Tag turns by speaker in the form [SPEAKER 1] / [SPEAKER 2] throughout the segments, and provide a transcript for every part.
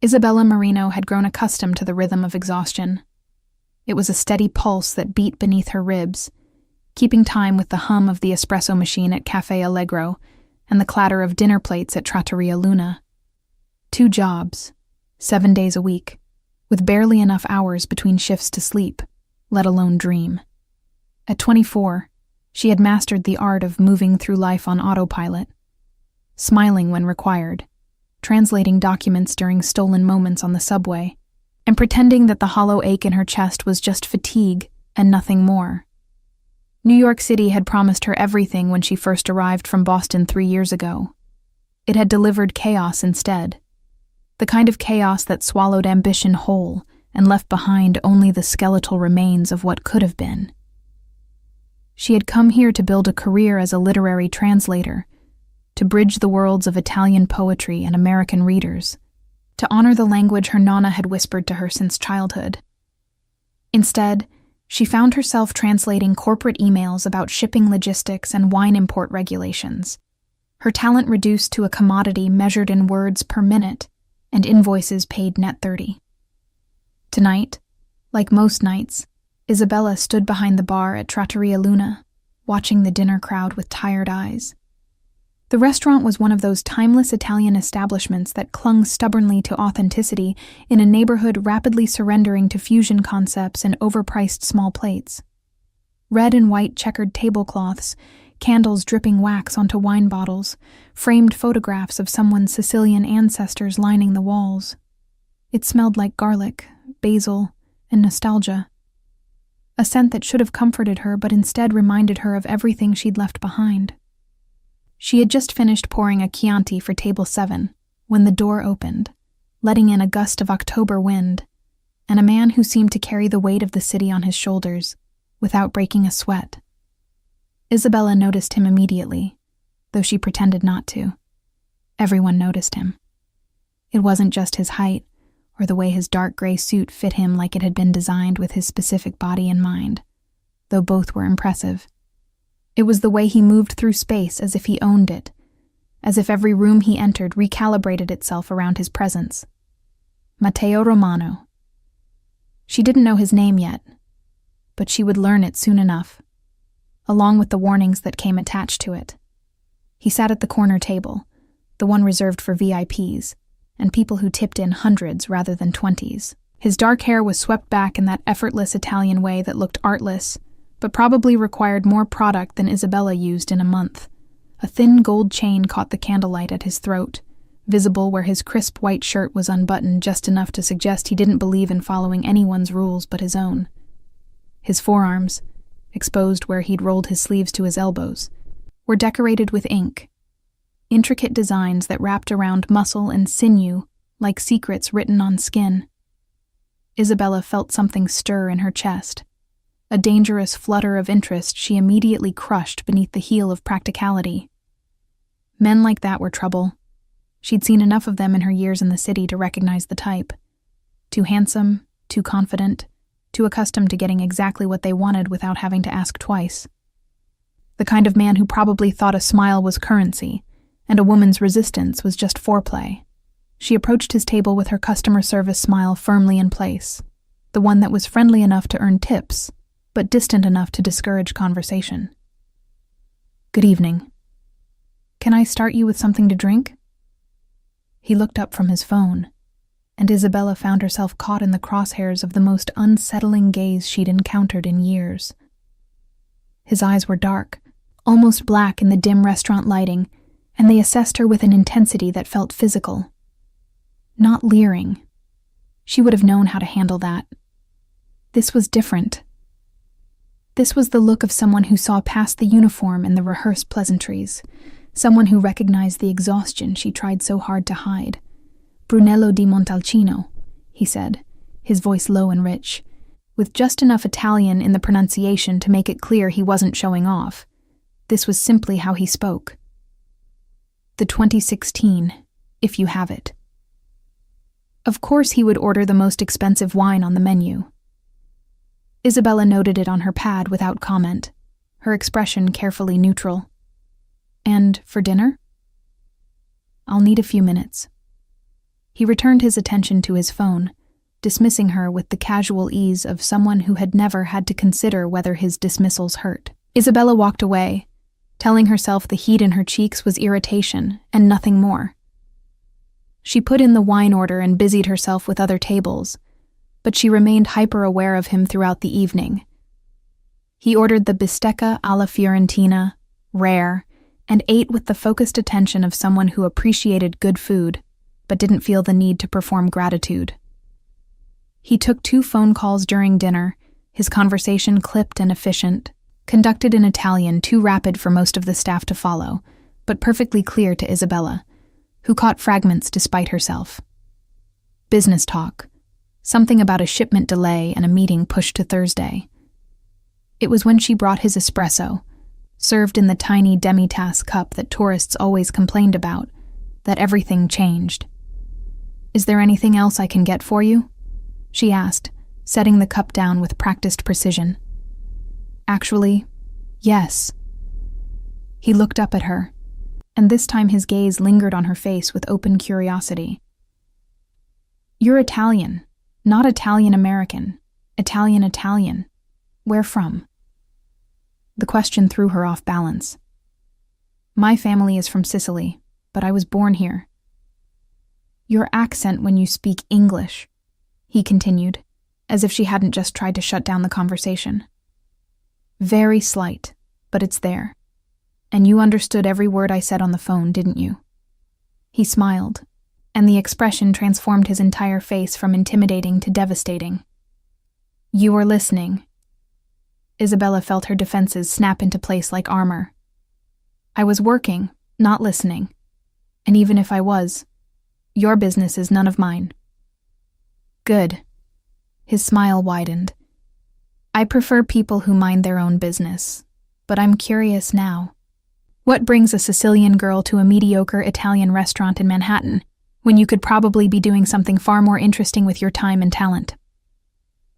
[SPEAKER 1] Isabella Marino had grown accustomed to the rhythm of exhaustion. It was a steady pulse that beat beneath her ribs, keeping time with the hum of the espresso machine at Café Allegro and the clatter of dinner plates at Trattoria Luna. 2 jobs, 7 days a week, with barely enough hours between shifts to sleep, let alone dream. At 24, she had mastered the art of moving through life on autopilot, smiling when required, translating documents during stolen moments on the subway, and pretending that the hollow ache in her chest was just fatigue and nothing more. New York City had promised her everything when she first arrived from Boston 3 years ago. It had delivered chaos instead. The kind of chaos that swallowed ambition whole and left behind only the skeletal remains of what could have been. She had come here to build a career as a literary translator, to bridge the worlds of Italian poetry and American readers, to honor the language her nonna had whispered to her since childhood. Instead, she found herself translating corporate emails about shipping logistics and wine import regulations, her talent reduced to a commodity measured in words per minute and invoices paid net 30. Tonight, like most nights, Isabella stood behind the bar at Trattoria Luna, watching the dinner crowd with tired eyes. The restaurant was one of those timeless Italian establishments that clung stubbornly to authenticity in a neighborhood rapidly surrendering to fusion concepts and overpriced small plates. Red and white checkered tablecloths, candles dripping wax onto wine bottles, framed photographs of someone's Sicilian ancestors lining the walls. It smelled like garlic, basil, and nostalgia. A scent that should have comforted her but instead reminded her of everything she'd left behind. She had just finished pouring a Chianti for table 7 when the door opened, letting in a gust of October wind, and a man who seemed to carry the weight of the city on his shoulders without breaking a sweat. Isabella noticed him immediately, though she pretended not to. Everyone noticed him. It wasn't just his height or the way his dark gray suit fit him like it had been designed with his specific body in mind, though both were impressive. It was the way he moved through space as if he owned it, as if every room he entered recalibrated itself around his presence. Matteo Romano. She didn't know his name yet, but she would learn it soon enough, along with the warnings that came attached to it. He sat at the corner table, the one reserved for VIPs, and people who tipped in hundreds rather than 20s. His dark hair was swept back in that effortless Italian way that looked artless, but probably required more product than Isabella used in a month. A thin gold chain caught the candlelight at his throat, visible where his crisp white shirt was unbuttoned just enough to suggest he didn't believe in following anyone's rules but his own. His forearms, exposed where he'd rolled his sleeves to his elbows, were decorated with ink, intricate designs that wrapped around muscle and sinew like secrets written on skin. Isabella felt something stir in her chest, a dangerous flutter of interest she immediately crushed beneath the heel of practicality. Men like that were trouble. She'd seen enough of them in her years in the city to recognize the type. Too handsome, too confident, too accustomed to getting exactly what they wanted without having to ask twice. The kind of man who probably thought a smile was currency, and a woman's resistance was just foreplay. She approached his table with her customer service smile firmly in place, the one that was friendly enough to earn tips, but distant enough to discourage conversation. "Good evening. Can I start you with something to drink?" He looked up from his phone, and Isabella found herself caught in the crosshairs of the most unsettling gaze she'd encountered in years. His eyes were dark, almost black in the dim restaurant lighting, and they assessed her with an intensity that felt physical. Not leering. She would have known how to handle that. This was different. This was the look of someone who saw past the uniform and the rehearsed pleasantries, someone who recognized the exhaustion she tried so hard to hide. "Brunello di Montalcino," he said, his voice low and rich, with just enough Italian in the pronunciation to make it clear he wasn't showing off. This was simply how he spoke. "The 2016, if you have it." Of course he would order the most expensive wine on the menu. Isabella noted it on her pad without comment, her expression carefully neutral. "And for dinner?" "I'll need a few minutes." He returned his attention to his phone, dismissing her with the casual ease of someone who had never had to consider whether his dismissals hurt. Isabella walked away, telling herself the heat in her cheeks was irritation and nothing more. She put in the wine order and busied herself with other tables, but she remained hyper-aware of him throughout the evening. He ordered the bistecca alla Fiorentina, rare, and ate with the focused attention of someone who appreciated good food, but didn't feel the need to perform gratitude. He took 2 phone calls during dinner, his conversation clipped and efficient, conducted in Italian too rapid for most of the staff to follow, but perfectly clear to Isabella, who caught fragments despite herself. Business talk, something about a shipment delay and a meeting pushed to Thursday. It was when she brought his espresso, served in the tiny demi-tasse cup that tourists always complained about, that everything changed. "Is there anything else I can get for you?" she asked, setting the cup down with practiced precision. "Actually, yes." He looked up at her, and this time his gaze lingered on her face with open curiosity. "You're Italian, not Italian-American, Italian-Italian. Where from?" The question threw her off balance. "My family is from Sicily, but I was born here." "Your accent when you speak English," he continued, as if she hadn't just tried to shut down the conversation. "Very slight, but it's there. And you understood every word I said on the phone, didn't you?" He smiled, and the expression transformed his entire face from intimidating to devastating. "You were listening." Isabella felt her defenses snap into place like armor. "I was working, not listening. And even if I was, your business is none of mine." "Good." His smile widened. "I prefer people who mind their own business, but I'm curious now. What brings a Sicilian girl to a mediocre Italian restaurant in Manhattan when you could probably be doing something far more interesting with your time and talent?"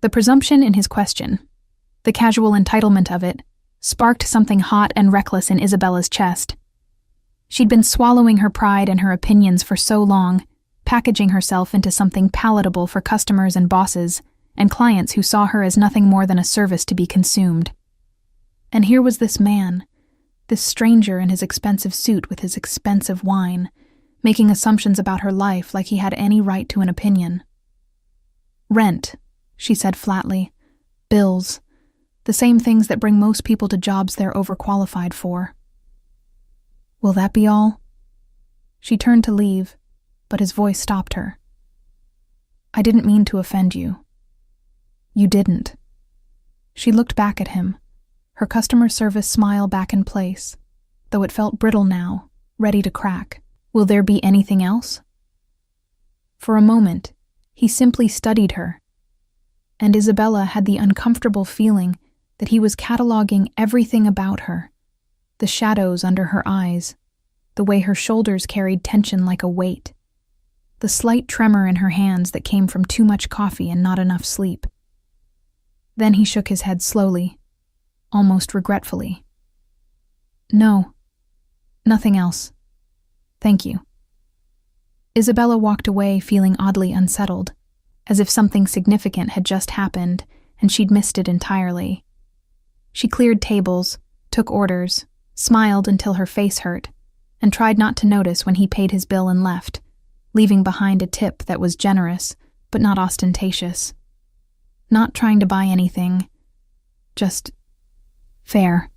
[SPEAKER 1] The presumption in his question, the casual entitlement of it, sparked something hot and reckless in Isabella's chest. She'd been swallowing her pride and her opinions for so long, packaging herself into something palatable for customers and bosses, and clients who saw her as nothing more than a service to be consumed. And here was this man, this stranger in his expensive suit with his expensive wine, making assumptions about her life like he had any right to an opinion. "Rent," she said flatly. "Bills. The same things that bring most people to jobs they're overqualified for." "Will that be all?" She turned to leave, but his voice stopped her. "I didn't mean to offend you." "You didn't." She looked back at him, her customer service smile back in place, though it felt brittle now, ready to crack. "Will there be anything else?" For a moment, he simply studied her, and Isabella had the uncomfortable feeling that he was cataloging everything about her, the shadows under her eyes, the way her shoulders carried tension like a weight, the slight tremor in her hands that came from too much coffee and not enough sleep. Then he shook his head slowly, almost regretfully. "No, nothing else. Thank you." Isabella walked away feeling oddly unsettled, as if something significant had just happened and she'd missed it entirely. She cleared tables, took orders, smiled until her face hurt, and tried not to notice when he paid his bill and left, leaving behind a tip that was generous but not ostentatious. Not trying to buy anything, just fair.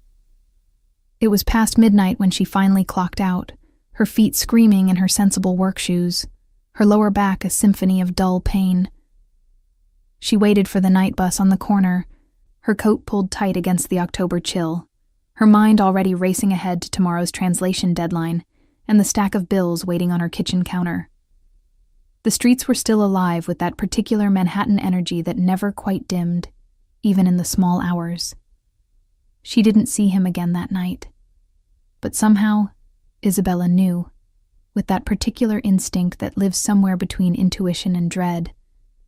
[SPEAKER 1] It was past midnight when she finally clocked out, her feet screaming in her sensible work shoes, her lower back a symphony of dull pain. She waited for the night bus on the corner, her coat pulled tight against the October chill, her mind already racing ahead to tomorrow's translation deadline and the stack of bills waiting on her kitchen counter. The streets were still alive with that particular Manhattan energy that never quite dimmed, even in the small hours. She didn't see him again that night. But somehow, Isabella knew, with that particular instinct that lives somewhere between intuition and dread,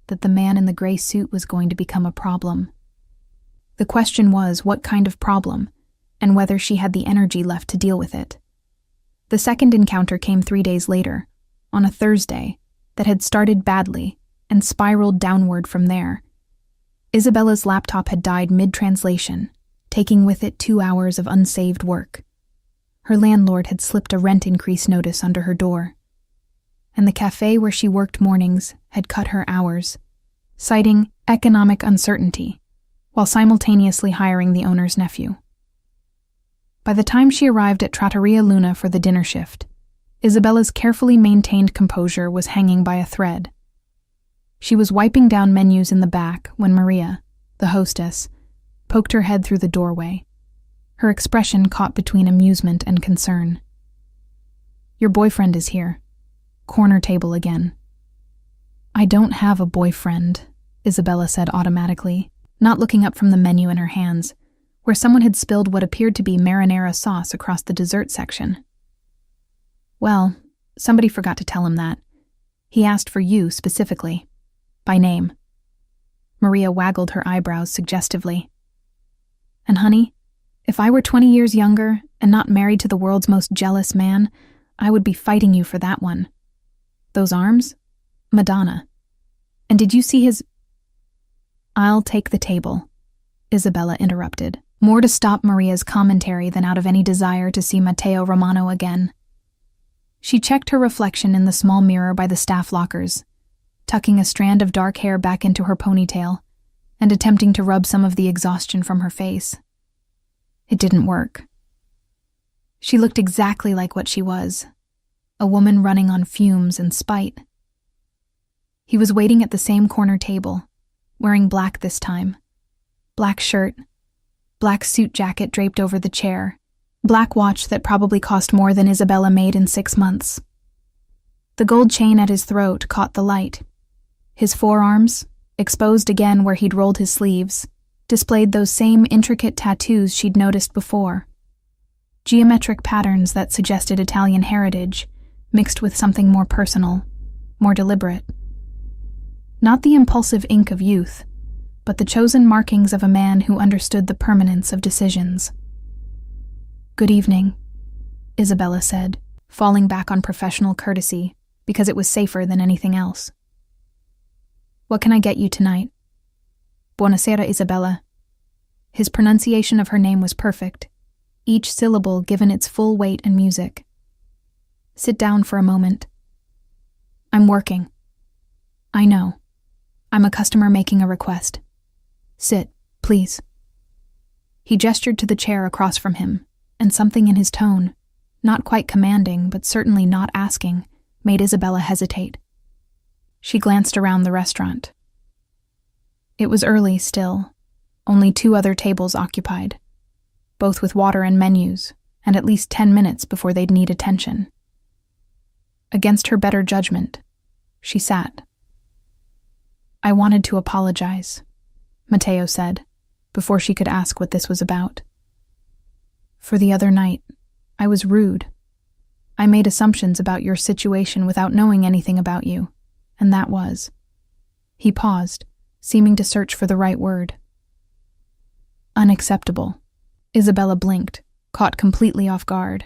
[SPEAKER 1] that the man in the gray suit was going to become a problem. The question was what kind of problem, and whether she had the energy left to deal with it. The second encounter came 3 days later, on a Thursday, that had started badly and spiraled downward from there. Isabella's laptop had died mid-translation, taking with it 2 hours of unsaved work. Her landlord had slipped a rent increase notice under her door, and the cafe where she worked mornings had cut her hours, citing economic uncertainty, while simultaneously hiring the owner's nephew. By the time she arrived at Trattoria Luna for the dinner shift, Isabella's carefully maintained composure was hanging by a thread. She was wiping down menus in the back when Maria, the hostess, poked her head through the doorway, her expression caught between amusement and concern. "Your boyfriend is here. Corner table again." "I don't have a boyfriend," Isabella said automatically, not looking up from the menu in her hands, where someone had spilled what appeared to be marinara sauce across the dessert section. "Well, somebody forgot to tell him that. He asked for you specifically, by name." Maria waggled her eyebrows suggestively. "And honey, if I were 20 years younger and not married to the world's most jealous man, I would be fighting you for that one. Those arms? Madonna. And did you see his—" "I'll take the table," Isabella interrupted, more to stop Maria's commentary than out of any desire to see Matteo Romano again. She checked her reflection in the small mirror by the staff lockers, tucking a strand of dark hair back into her ponytail and attempting to rub some of the exhaustion from her face. It didn't work. She looked exactly like what she was, a woman running on fumes and spite. He was waiting at the same corner table, wearing black this time. Black shirt, black suit jacket draped over the chair, black watch that probably cost more than Isabella made in 6 months. The gold chain at his throat caught the light. His forearms, exposed again where he'd rolled his sleeves, displayed those same intricate tattoos she'd noticed before. Geometric patterns that suggested Italian heritage, mixed with something more personal, more deliberate. Not the impulsive ink of youth, but the chosen markings of a man who understood the permanence of decisions. "Good evening," Isabella said, falling back on professional courtesy because it was safer than anything else. "What can I get you tonight?" "Buonasera, Isabella." His pronunciation of her name was perfect, each syllable given its full weight and music. "Sit down for a moment." "I'm working." "I know. I'm a customer making a request. Sit, please." He gestured to the chair across from him, and something in his tone, not quite commanding but certainly not asking, made Isabella hesitate. She glanced around the restaurant. It was early still, only 2 other tables occupied, both with water and menus, and at least 10 minutes before they'd need attention. Against her better judgment, she sat. "I wanted to apologize," Matteo said, before she could ask what this was about. "For the other night, I was rude. I made assumptions about your situation without knowing anything about you, and that was—" He paused, seeming to search for the right word. "Unacceptable." Isabella blinked, caught completely off guard.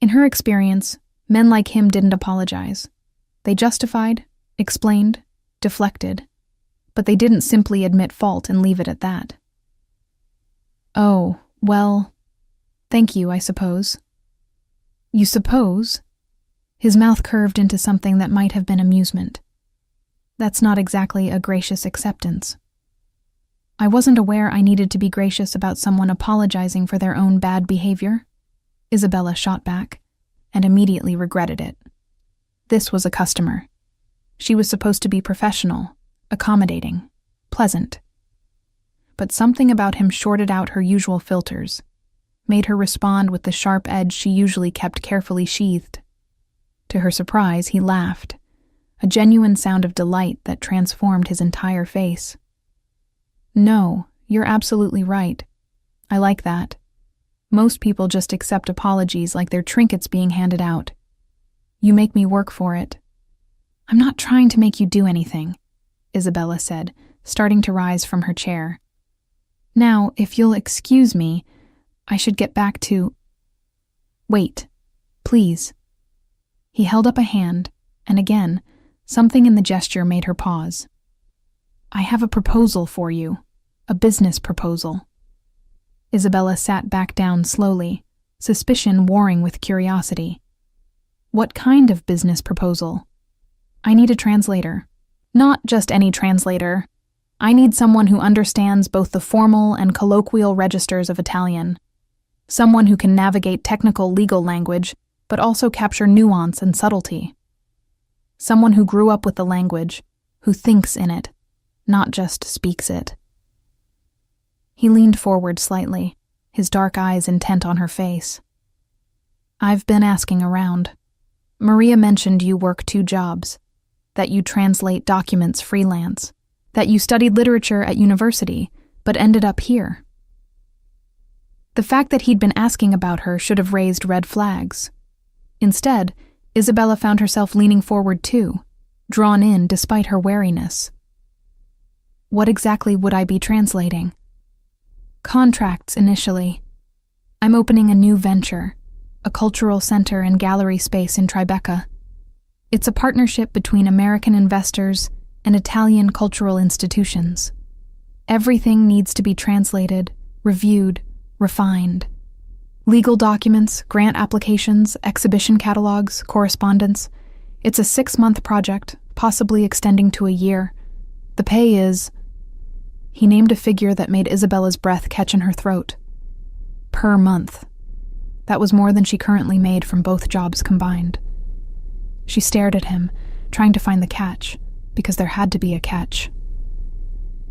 [SPEAKER 1] In her experience, men like him didn't apologize. They justified, explained, deflected, but they didn't simply admit fault and leave it at that. "Oh, well, thank you, I suppose." "You suppose?" His mouth curved into something that might have been amusement. "That's not exactly a gracious acceptance." "I wasn't aware I needed to be gracious about someone apologizing for their own bad behavior," Isabella shot back, and immediately regretted it. This was a customer. She was supposed to be professional, accommodating, pleasant. But something about him shorted out her usual filters, made her respond with the sharp edge she usually kept carefully sheathed. To her surprise, he laughed, a genuine sound of delight that transformed his entire face. "No, you're absolutely right. I like that. Most people just accept apologies like they're trinkets being handed out. You make me work for it." "I'm not trying to make you do anything," Isabella said, starting to rise from her chair. "Now, if you'll excuse me, I should get back to—" "Wait, please." He held up a hand, and again, Something in the gesture made her pause. "I have a proposal for you, a business proposal." Isabella sat back down slowly, suspicion warring with curiosity. "What kind of business proposal?" "I need a translator. Not just any translator. I need someone who understands both the formal and colloquial registers of Italian. Someone who can navigate technical legal language, but also capture nuance and subtlety. Someone who grew up with the language, who thinks in it, not just speaks it." He leaned forward slightly, his dark eyes intent on her face. "I've been asking around. Maria mentioned you work 2 jobs, that you translate documents freelance, that you studied literature at university, but ended up here." The fact that he'd been asking about her should have raised red flags. Instead, Isabella found herself leaning forward too, drawn in despite her wariness. "What exactly would I be translating?" "Contracts initially. I'm opening a new venture, a cultural center and gallery space in Tribeca. It's a partnership between American investors and Italian cultural institutions. Everything needs to be translated, reviewed, refined. Legal documents, grant applications, exhibition catalogs, correspondence. It's a 6-month project, possibly extending to a year. The pay is..." He named a figure that made Isabella's breath catch in her throat. Per month. That was more than she currently made from both jobs combined. She stared at him, trying to find the catch, because there had to be a catch.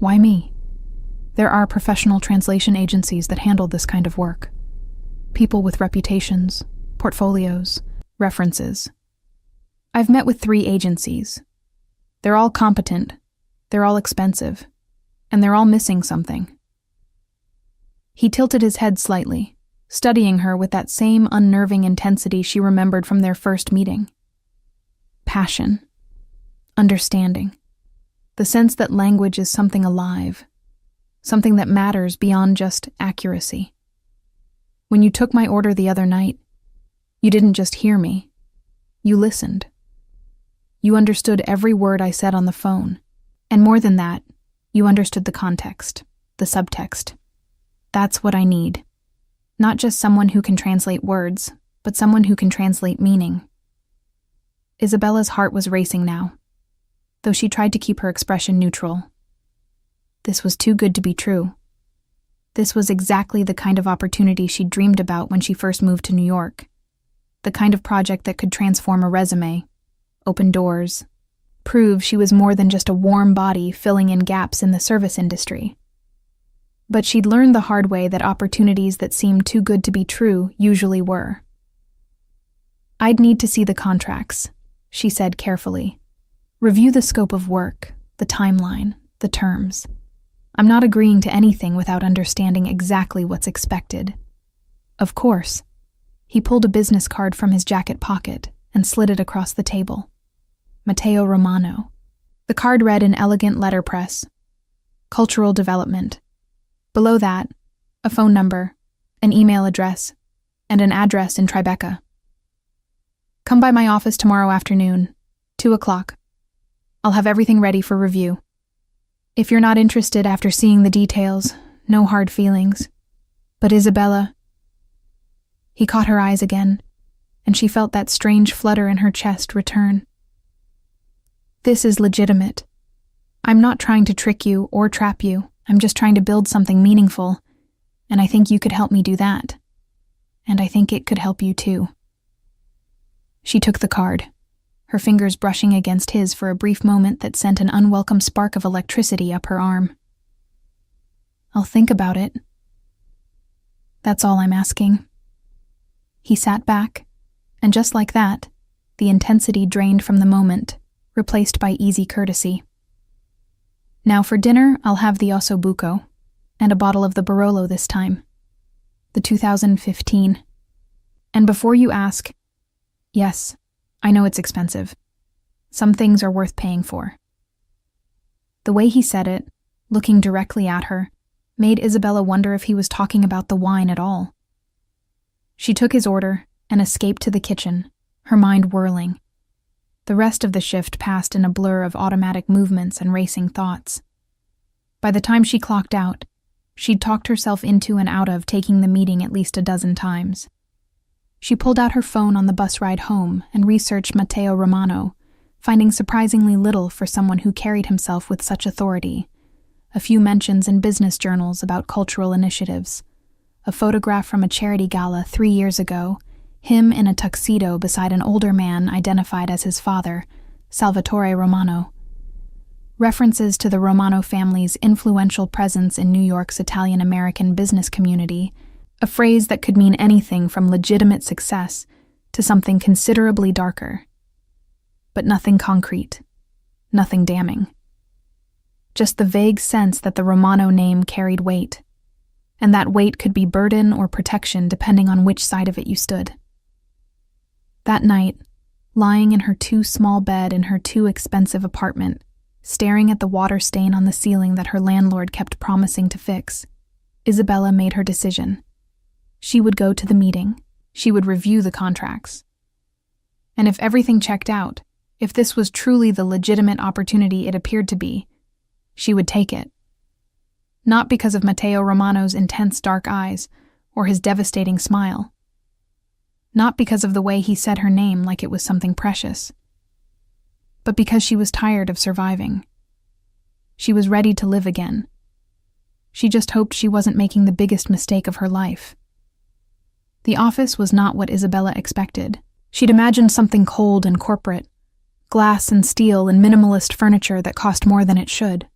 [SPEAKER 1] "Why me? There are professional translation agencies that handle this kind of work. People with reputations, portfolios, references. I've met with 3 agencies. They're all competent, they're all expensive, and they're all missing something." He tilted his head slightly, studying her with that same unnerving intensity she remembered from their first meeting. Passion. Understanding. The sense that language is something alive, something that matters beyond just accuracy. When you took my order the other night, you didn't just hear me. You listened. You understood every word I said on the phone. And more than that, you understood the context, the subtext. That's what I need. Not just someone who can translate words, but someone who can translate meaning. Isabella's heart was racing now, though she tried to keep her expression neutral. This was too good to be true. This was exactly the kind of opportunity she'd dreamed about when she first moved to New York. The kind of project that could transform a resume, open doors, prove she was more than just a warm body filling in gaps in the service industry. But she'd learned the hard way that opportunities that seemed too good to be true usually were. "I'd need to see the contracts," she said carefully. "Review the scope of work, the timeline, the terms. I'm not agreeing to anything without understanding exactly what's expected." "Of course." He pulled a business card from his jacket pocket and slid it across the table. Matteo Romano. The card read in elegant letterpress, "Cultural Development." Below that, a phone number, an email address, and an address in Tribeca. "Come by my office tomorrow afternoon, 2 o'clock. I'll have everything ready for review. If you're not interested after seeing the details, no hard feelings. But Isabella..." He caught her eyes again, and she felt that strange flutter in her chest return. "This is legitimate. I'm not trying to trick you or trap you. I'm just trying to build something meaningful, and I think you could help me do that. And I think it could help you too." She took the card, her fingers brushing against his for a brief moment that sent an unwelcome spark of electricity up her arm. "I'll think about it. That's all I'm asking." He sat back, and just like that, the intensity drained from the moment, replaced by easy courtesy. "Now for dinner, I'll have the osso buco, and a bottle of the Barolo this time. The 2015. And before you ask, yes, I know it's expensive. Some things are worth paying for." The way he said it, looking directly at her, made Isabella wonder if he was talking about the wine at all. She took his order and escaped to the kitchen, her mind whirling. The rest of the shift passed in a blur of automatic movements and racing thoughts. By the time she clocked out, she'd talked herself into and out of taking the meeting at least a dozen times. She pulled out her phone on the bus ride home and researched Matteo Romano, finding surprisingly little for someone who carried himself with such authority. A few mentions in business journals about cultural initiatives. A photograph from a charity gala 3 years ago, him in a tuxedo beside an older man identified as his father, Salvatore Romano. References to the Romano family's influential presence in New York's Italian-American business community, a phrase that could mean anything from legitimate success to something considerably darker. But nothing concrete, nothing damning. Just the vague sense that the Romano name carried weight, and that weight could be burden or protection depending on which side of it you stood. That night, lying in her too small bed in her too expensive apartment, staring at the water stain on the ceiling that her landlord kept promising to fix, Isabella made her decision. She would go to the meeting. She would review the contracts. And if everything checked out, if this was truly the legitimate opportunity it appeared to be, she would take it. Not because of Matteo Romano's intense dark eyes or his devastating smile. Not because of the way he said her name like it was something precious. But because she was tired of surviving. She was ready to live again. She just hoped she wasn't making the biggest mistake of her life. The office was not what Isabella expected. She'd imagined something cold and corporate, glass and steel and minimalist furniture that cost more than it should.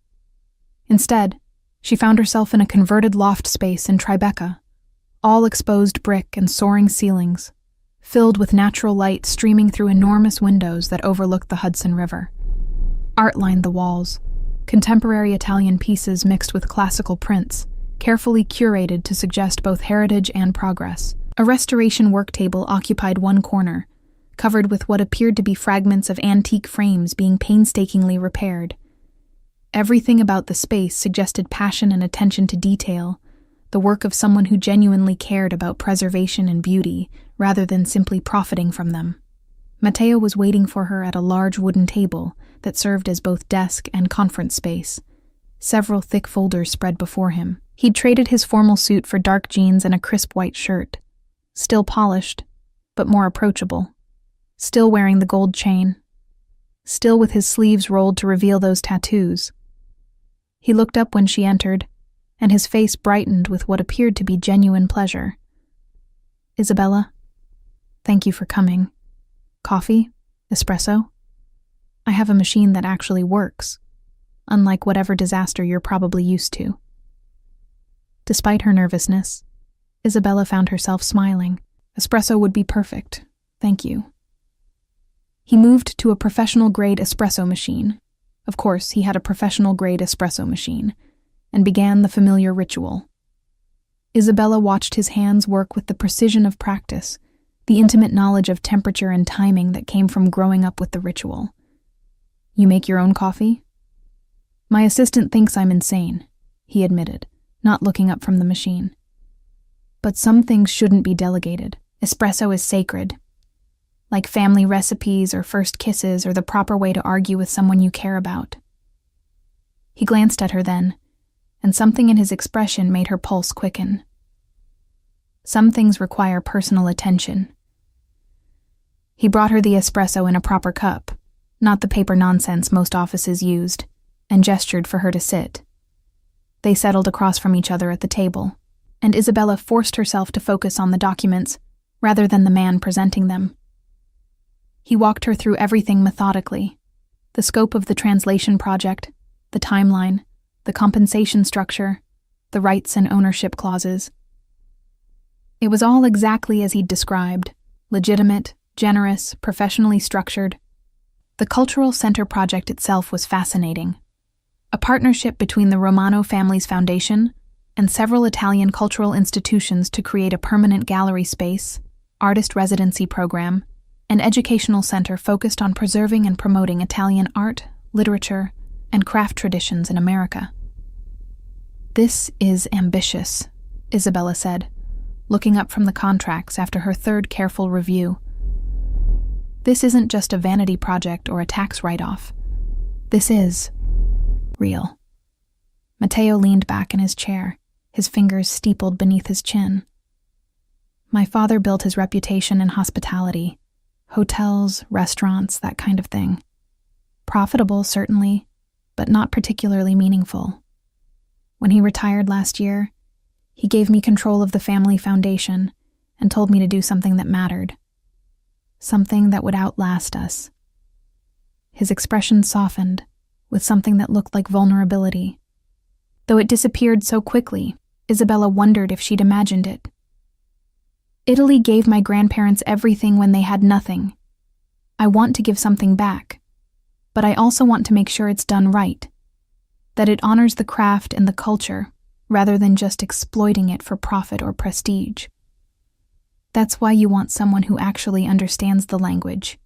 [SPEAKER 1] Instead, she found herself in a converted loft space in Tribeca, all exposed brick and soaring ceilings, filled with natural light streaming through enormous windows that overlooked the Hudson River. Art lined the walls, contemporary Italian pieces mixed with classical prints, carefully curated to suggest both heritage and progress. A restoration work table occupied one corner, covered with what appeared to be fragments of antique frames being painstakingly repaired. Everything about the space suggested passion and attention to detail, the work of someone who genuinely cared about preservation and beauty, rather than simply profiting from them. Matteo was waiting for her at a large wooden table that served as both desk and conference space. Several thick folders spread before him. He'd traded his formal suit for dark jeans and a crisp white shirt. Still polished, but more approachable. Still wearing the gold chain. Still with his sleeves rolled to reveal those tattoos. He looked up when she entered, and his face brightened with what appeared to be genuine pleasure. "Isabella, thank you for coming. Coffee? Espresso? I have a machine that actually works, unlike whatever disaster you're probably used to." Despite her nervousness, Isabella found herself smiling. "Espresso would be perfect, thank you." He moved to a professional-grade espresso machine. Of course, he had a professional-grade espresso machine, and began the familiar ritual. Isabella watched his hands work with the precision of practice, the intimate knowledge of temperature and timing that came from growing up with the ritual. "You make your own coffee?" "My assistant thinks I'm insane," he admitted, not looking up from the machine. "But some things shouldn't be delegated. Espresso is sacred. Like family recipes or first kisses or the proper way to argue with someone you care about." He glanced at her then, and something in his expression made her pulse quicken. Some things require personal attention. He brought her the espresso in a proper cup, not the paper nonsense most offices used, and gestured for her to sit. They settled across from each other at the table, and Isabella forced herself to focus on the documents rather than the man presenting them. He walked her through everything methodically: the scope of the translation project, the timeline, the compensation structure, the rights and ownership clauses. It was all exactly as he'd described: legitimate, generous, professionally structured. The Cultural Center project itself was fascinating. A partnership between the Romano family's foundation and several Italian cultural institutions to create a permanent gallery space, artist residency program, and educational center focused on preserving and promoting Italian art, literature, and craft traditions in America. "This is ambitious," Isabella said, looking up from the contracts after her third careful review. This isn't just a vanity project or a tax write-off. This is real. Matteo leaned back in his chair, his fingers steepled beneath his chin. My father built his reputation in hospitality, hotels, restaurants, that kind of thing. Profitable, certainly, but not particularly meaningful. When he retired last year, he gave me control of the family foundation and told me to do something that mattered. Something that would outlast us. His expression softened with something that looked like vulnerability. Though it disappeared so quickly, Isabella wondered if she'd imagined it. Italy gave my grandparents everything when they had nothing. I want to give something back, but I also want to make sure it's done right, that it honors the craft and the culture, rather than just exploiting it for profit or prestige. That's why you want someone who actually understands the language,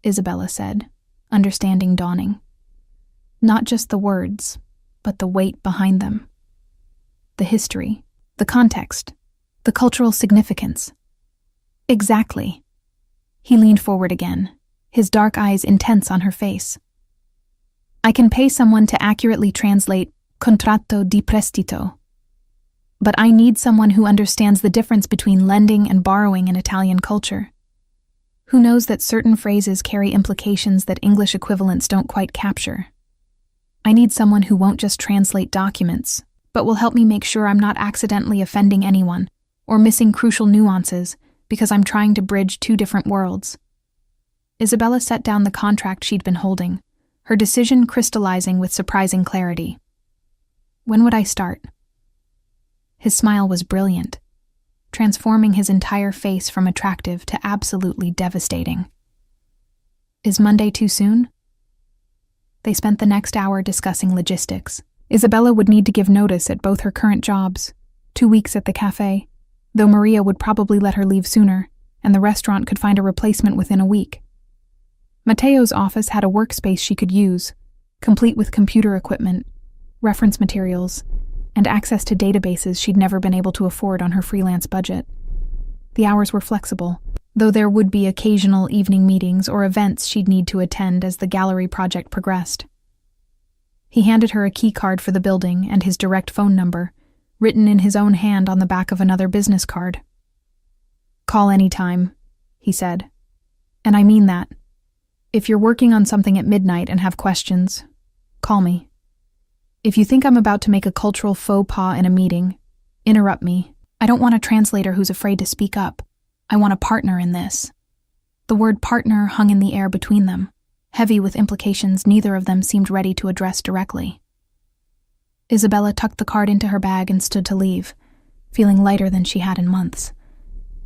[SPEAKER 1] Isabella said, understanding dawning. Not just the words, but the weight behind them. The history, the context, the cultural significance. Exactly. He leaned forward again, his dark eyes intense on her face. I can pay someone to accurately translate contratto di prestito, but I need someone who understands the difference between lending and borrowing in Italian culture, who knows that certain phrases carry implications that English equivalents don't quite capture. I need someone who won't just translate documents, but will help me make sure I'm not accidentally offending anyone or missing crucial nuances because I'm trying to bridge two different worlds. Isabella set down the contract she'd been holding, her decision crystallizing with surprising clarity. When would I start? His smile was brilliant, transforming his entire face from attractive to absolutely devastating. Is Monday too soon? They spent the next hour discussing logistics. Isabella would need to give notice at both her current jobs, 2 weeks at the cafe, though Maria would probably let her leave sooner, and the restaurant could find a replacement within a week. Matteo's office had a workspace she could use, complete with computer equipment, reference materials, and access to databases she'd never been able to afford on her freelance budget. The hours were flexible, though there would be occasional evening meetings or events she'd need to attend as the gallery project progressed. He handed her a key card for the building and his direct phone number, written in his own hand on the back of another business card. Call anytime, he said. And I mean that. If you're working on something at midnight and have questions, call me. If you think I'm about to make a cultural faux pas in a meeting, interrupt me. I don't want a translator who's afraid to speak up. I want a partner in this. The word partner hung in the air between them, heavy with implications neither of them seemed ready to address directly. Isabella tucked the card into her bag and stood to leave, feeling lighter than she had in months.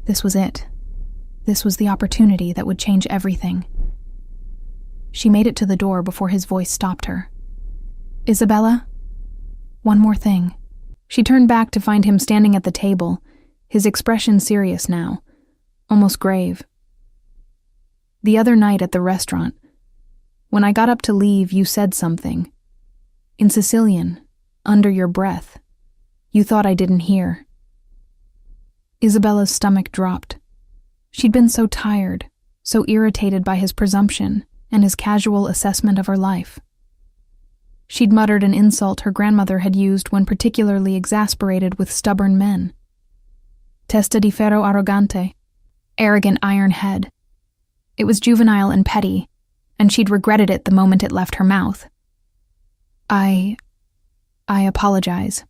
[SPEAKER 1] This was it. This was the opportunity that would change everything. She made it to the door before his voice stopped her. Isabella? One more thing. She turned back to find him standing at the table, his expression serious now, almost grave. The other night at the restaurant, when I got up to leave, you said something. In Sicilian, under your breath. You thought I didn't hear. Isabella's stomach dropped. She'd been so tired, so irritated by his presumption and his casual assessment of her life. She'd muttered an insult her grandmother had used when particularly exasperated with stubborn men. Testa di ferro arrogante, arrogant iron head. It was juvenile and petty, and she'd regretted it the moment it left her mouth. I apologize.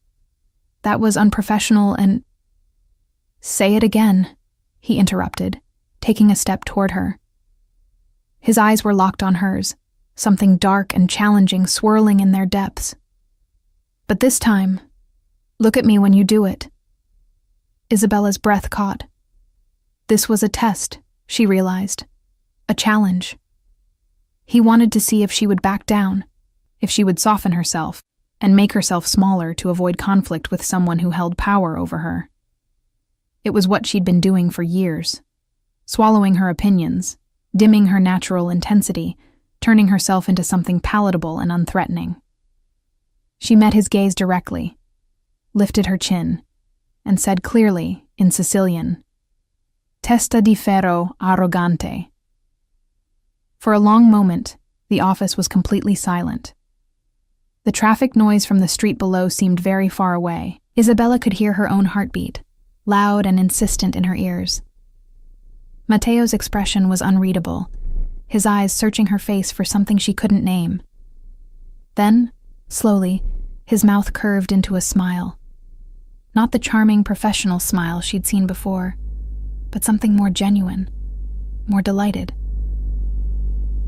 [SPEAKER 1] That was unprofessional and— Say it again, he interrupted, taking a step toward her. His eyes were locked on hers, something dark and challenging swirling in their depths. But this time, look at me when you do it. Isabella's breath caught. This was a test, she realized. A challenge. He wanted to see if she would back down, if she would soften herself and make herself smaller to avoid conflict with someone who held power over her. It was what she'd been doing for years, swallowing her opinions, dimming her natural intensity, turning herself into something palatable and unthreatening. She met his gaze directly, lifted her chin, and said clearly, in Sicilian, Testa di ferro arrogante. For a long moment, the office was completely silent. The traffic noise from the street below seemed very far away. Isabella could hear her own heartbeat, loud and insistent in her ears. Matteo's expression was unreadable, his eyes searching her face for something she couldn't name. Then, slowly, his mouth curved into a smile. Not the charming professional smile she'd seen before, but something more genuine, more delighted.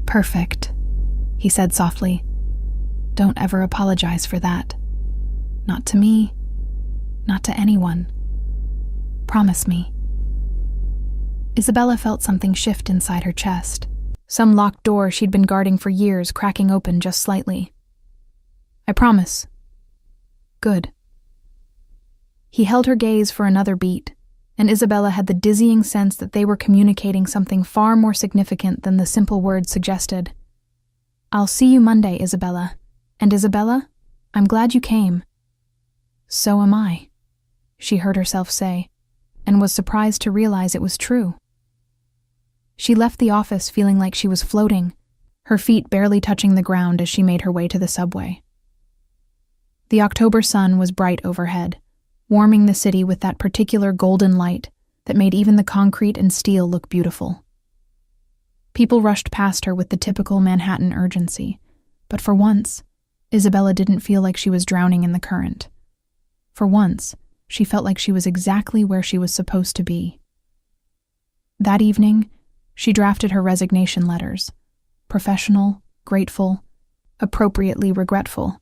[SPEAKER 1] "Perfect," he said softly. "Don't ever apologize for that. Not to me, not to anyone. Promise me." Isabella felt something shift inside her chest, some locked door she'd been guarding for years cracking open just slightly. "I promise." "Good." He held her gaze for another beat, and Isabella had the dizzying sense that they were communicating something far more significant than the simple words suggested. "I'll see you Monday, Isabella. And Isabella, I'm glad you came." "So am I," she heard herself say, and was surprised to realize it was true. She left the office feeling like she was floating, her feet barely touching the ground as she made her way to the subway. The October sun was bright overhead, warming the city with that particular golden light that made even the concrete and steel look beautiful. People rushed past her with the typical Manhattan urgency, but for once, Isabella didn't feel like she was drowning in the current. For once, she felt like she was exactly where she was supposed to be. That evening, she drafted her resignation letters, professional, grateful, appropriately regretful.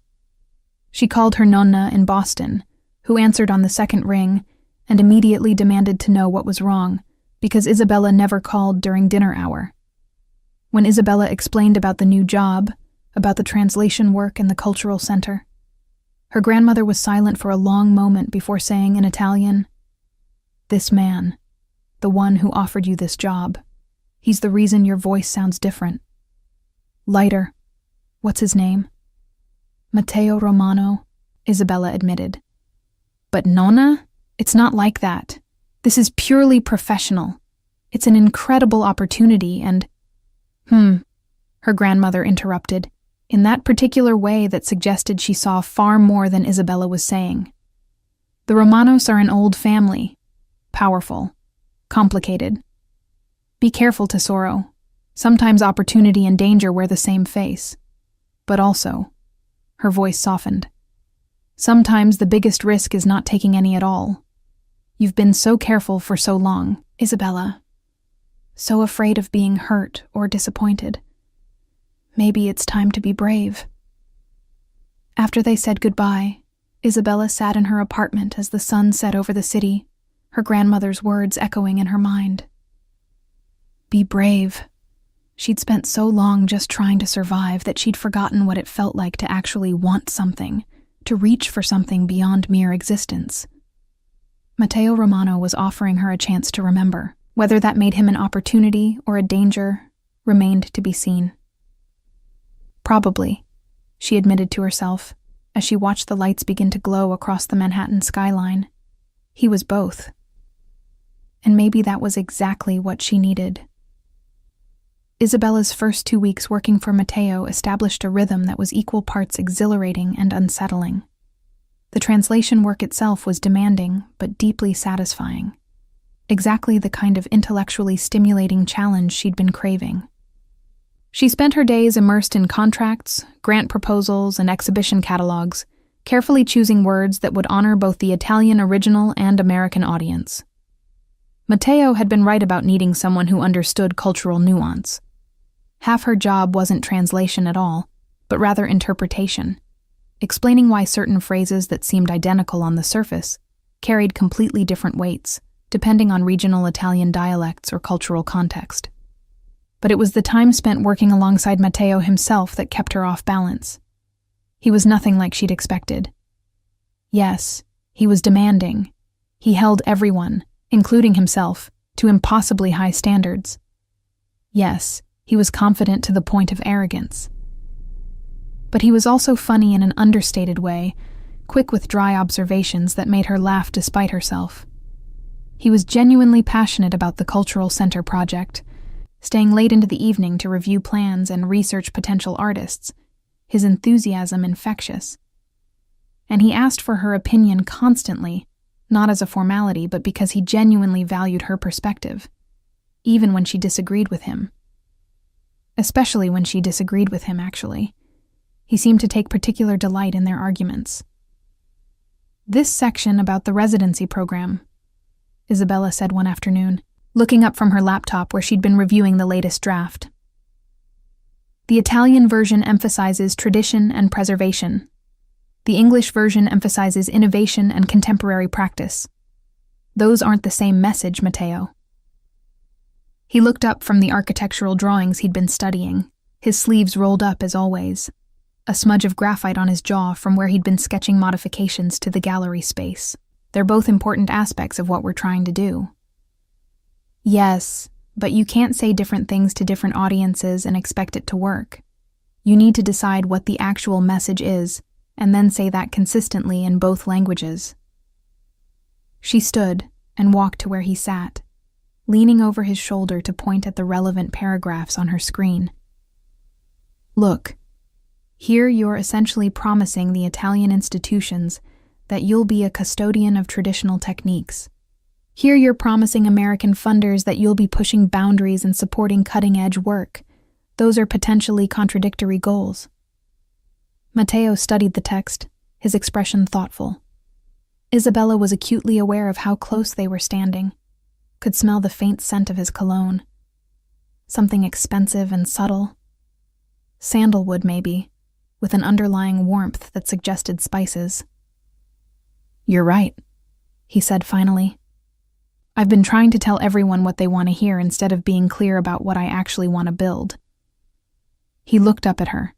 [SPEAKER 1] She called her nonna in Boston, who answered on the second ring and immediately demanded to know what was wrong, because Isabella never called during dinner hour. When Isabella explained about the new job, about the translation work in the cultural center, her grandmother was silent for a long moment before saying in Italian, "This man, the one who offered you this job, he's the reason your voice sounds different. Lighter. What's his name?" "Matteo Romano," Isabella admitted. "But Nonna, it's not like that. This is purely professional. It's an incredible opportunity and—" her grandmother interrupted, in that particular way that suggested she saw far more than Isabella was saying. "The Romanos are an old family. Powerful. Complicated. Be careful, Tesoro. Sometimes opportunity and danger wear the same face. But also," her voice softened, "sometimes the biggest risk is not taking any at all. You've been so careful for so long, Isabella. So afraid of being hurt or disappointed. Maybe it's time to be brave." After they said goodbye, Isabella sat in her apartment as the sun set over the city, her grandmother's words echoing in her mind. Be brave. She'd spent so long just trying to survive that she'd forgotten what it felt like to actually want something, to reach for something beyond mere existence. Matteo Romano was offering her a chance to remember. Whether that made him an opportunity or a danger remained to be seen. Probably, she admitted to herself, as she watched the lights begin to glow across the Manhattan skyline. He was both. And maybe that was exactly what she needed. Isabella's first 2 weeks working for Matteo established a rhythm that was equal parts exhilarating and unsettling. The translation work itself was demanding, but deeply satisfying. Exactly the kind of intellectually stimulating challenge she'd been craving. She spent her days immersed in contracts, grant proposals, and exhibition catalogs, carefully choosing words that would honor both the Italian original and American audience. Matteo had been right about needing someone who understood cultural nuance. Half her job wasn't translation at all, but rather interpretation, explaining why certain phrases that seemed identical on the surface carried completely different weights, depending on regional Italian dialects or cultural context. But it was the time spent working alongside Matteo himself that kept her off balance. He was nothing like she'd expected. Yes, he was demanding. He held everyone, including himself, to impossibly high standards. Yes, he was confident to the point of arrogance. But he was also funny in an understated way, quick with dry observations that made her laugh despite herself. He was genuinely passionate about the Cultural Center project, staying late into the evening to review plans and research potential artists, his enthusiasm infectious. And he asked for her opinion constantly, not as a formality, but because he genuinely valued her perspective, even when she disagreed with him. Especially when she disagreed with him, actually. He seemed to take particular delight in their arguments. "This section about the residency program," Isabella said one afternoon, looking up from her laptop where she'd been reviewing the latest draft. "The Italian version emphasizes tradition and preservation. The English version emphasizes innovation and contemporary practice. Those aren't the same message, Matteo." He looked up from the architectural drawings he'd been studying, his sleeves rolled up as always, a smudge of graphite on his jaw from where he'd been sketching modifications to the gallery space. "They're both important aspects of what we're trying to do." "Yes, but you can't say different things to different audiences and expect it to work. You need to decide what the actual message is, and then say that consistently in both languages." She stood and walked to where he sat, leaning over his shoulder to point at the relevant paragraphs on her screen. "Look, here you're essentially promising the Italian institutions that you'll be a custodian of traditional techniques. Here you're promising American funders that you'll be pushing boundaries and supporting cutting-edge work. Those are potentially contradictory goals." Matteo studied the text, his expression thoughtful. Isabella was acutely aware of how close they were standing, could smell the faint scent of his cologne. Something expensive and subtle. Sandalwood, maybe, with an underlying warmth that suggested spices. "You're right," he said finally. "I've been trying to tell everyone what they want to hear instead of being clear about what I actually want to build." He looked up at her,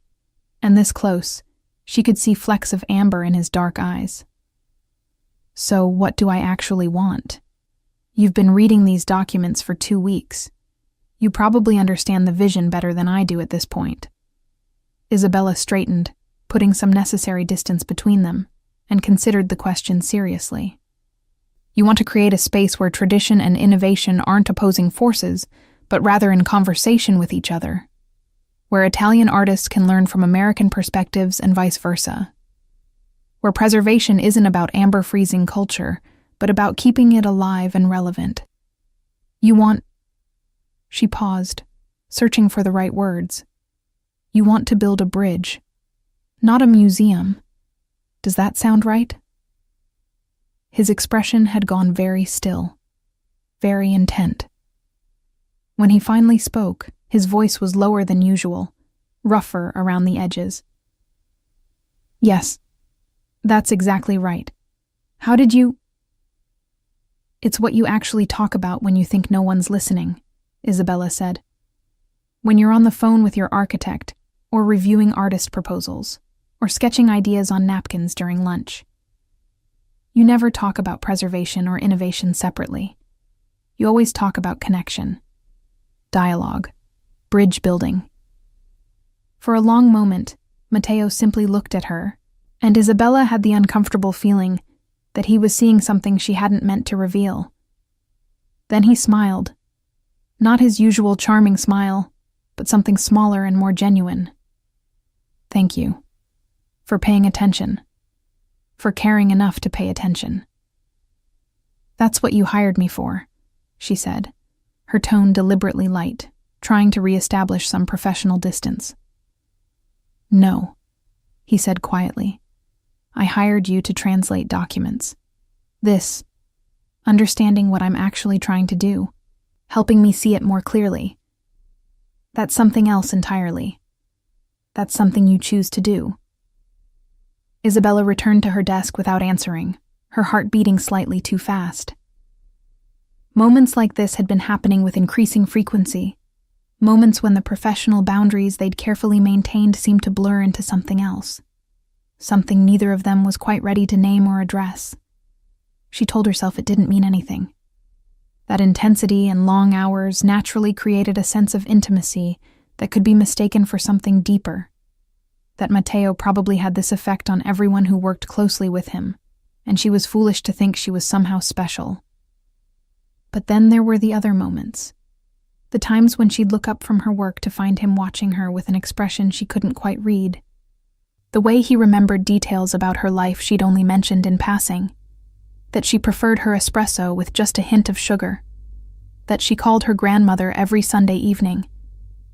[SPEAKER 1] and this close, she could see flecks of amber in his dark eyes. "So what do I actually want? You've been reading these documents for 2 weeks. You probably understand the vision better than I do at this point." Isabella straightened, putting some necessary distance between them, and considered the question seriously. "You want to create a space where tradition and innovation aren't opposing forces, but rather in conversation with each other, where Italian artists can learn from American perspectives and vice versa, where preservation isn't about amber-freezing culture, but about keeping it alive and relevant. You want—" She paused, searching for the right words. "You want to build a bridge, not a museum. Does that sound right?" His expression had gone very still, very intent. When he finally spoke, his voice was lower than usual, rougher around the edges. "Yes, that's exactly right. How did you—" "It's what you actually talk about when you think no one's listening," Isabella said. "When you're on the phone with your architect, or reviewing artist proposals, or sketching ideas on napkins during lunch. You never talk about preservation or innovation separately. You always talk about connection, dialogue, bridge building." For a long moment, Matteo simply looked at her, and Isabella had the uncomfortable feeling that he was seeing something she hadn't meant to reveal. Then he smiled. Not his usual charming smile, but something smaller and more genuine. "Thank you. For paying attention. For caring enough to pay attention." "That's what you hired me for," she said, her tone deliberately light, trying to reestablish some professional distance. "No," he said quietly. "I hired you to translate documents. This, understanding what I'm actually trying to do, helping me see it more clearly. That's something else entirely. That's something you choose to do." Isabella returned to her desk without answering, her heart beating slightly too fast. Moments like this had been happening with increasing frequency, moments when the professional boundaries they'd carefully maintained seemed to blur into something else, something neither of them was quite ready to name or address. She told herself it didn't mean anything. That intensity and long hours naturally created a sense of intimacy that could be mistaken for something deeper, that Matteo probably had this effect on everyone who worked closely with him, and she was foolish to think she was somehow special. But then there were the other moments, the times when she'd look up from her work to find him watching her with an expression she couldn't quite read. The way he remembered details about her life she'd only mentioned in passing. That she preferred her espresso with just a hint of sugar. That she called her grandmother every Sunday evening.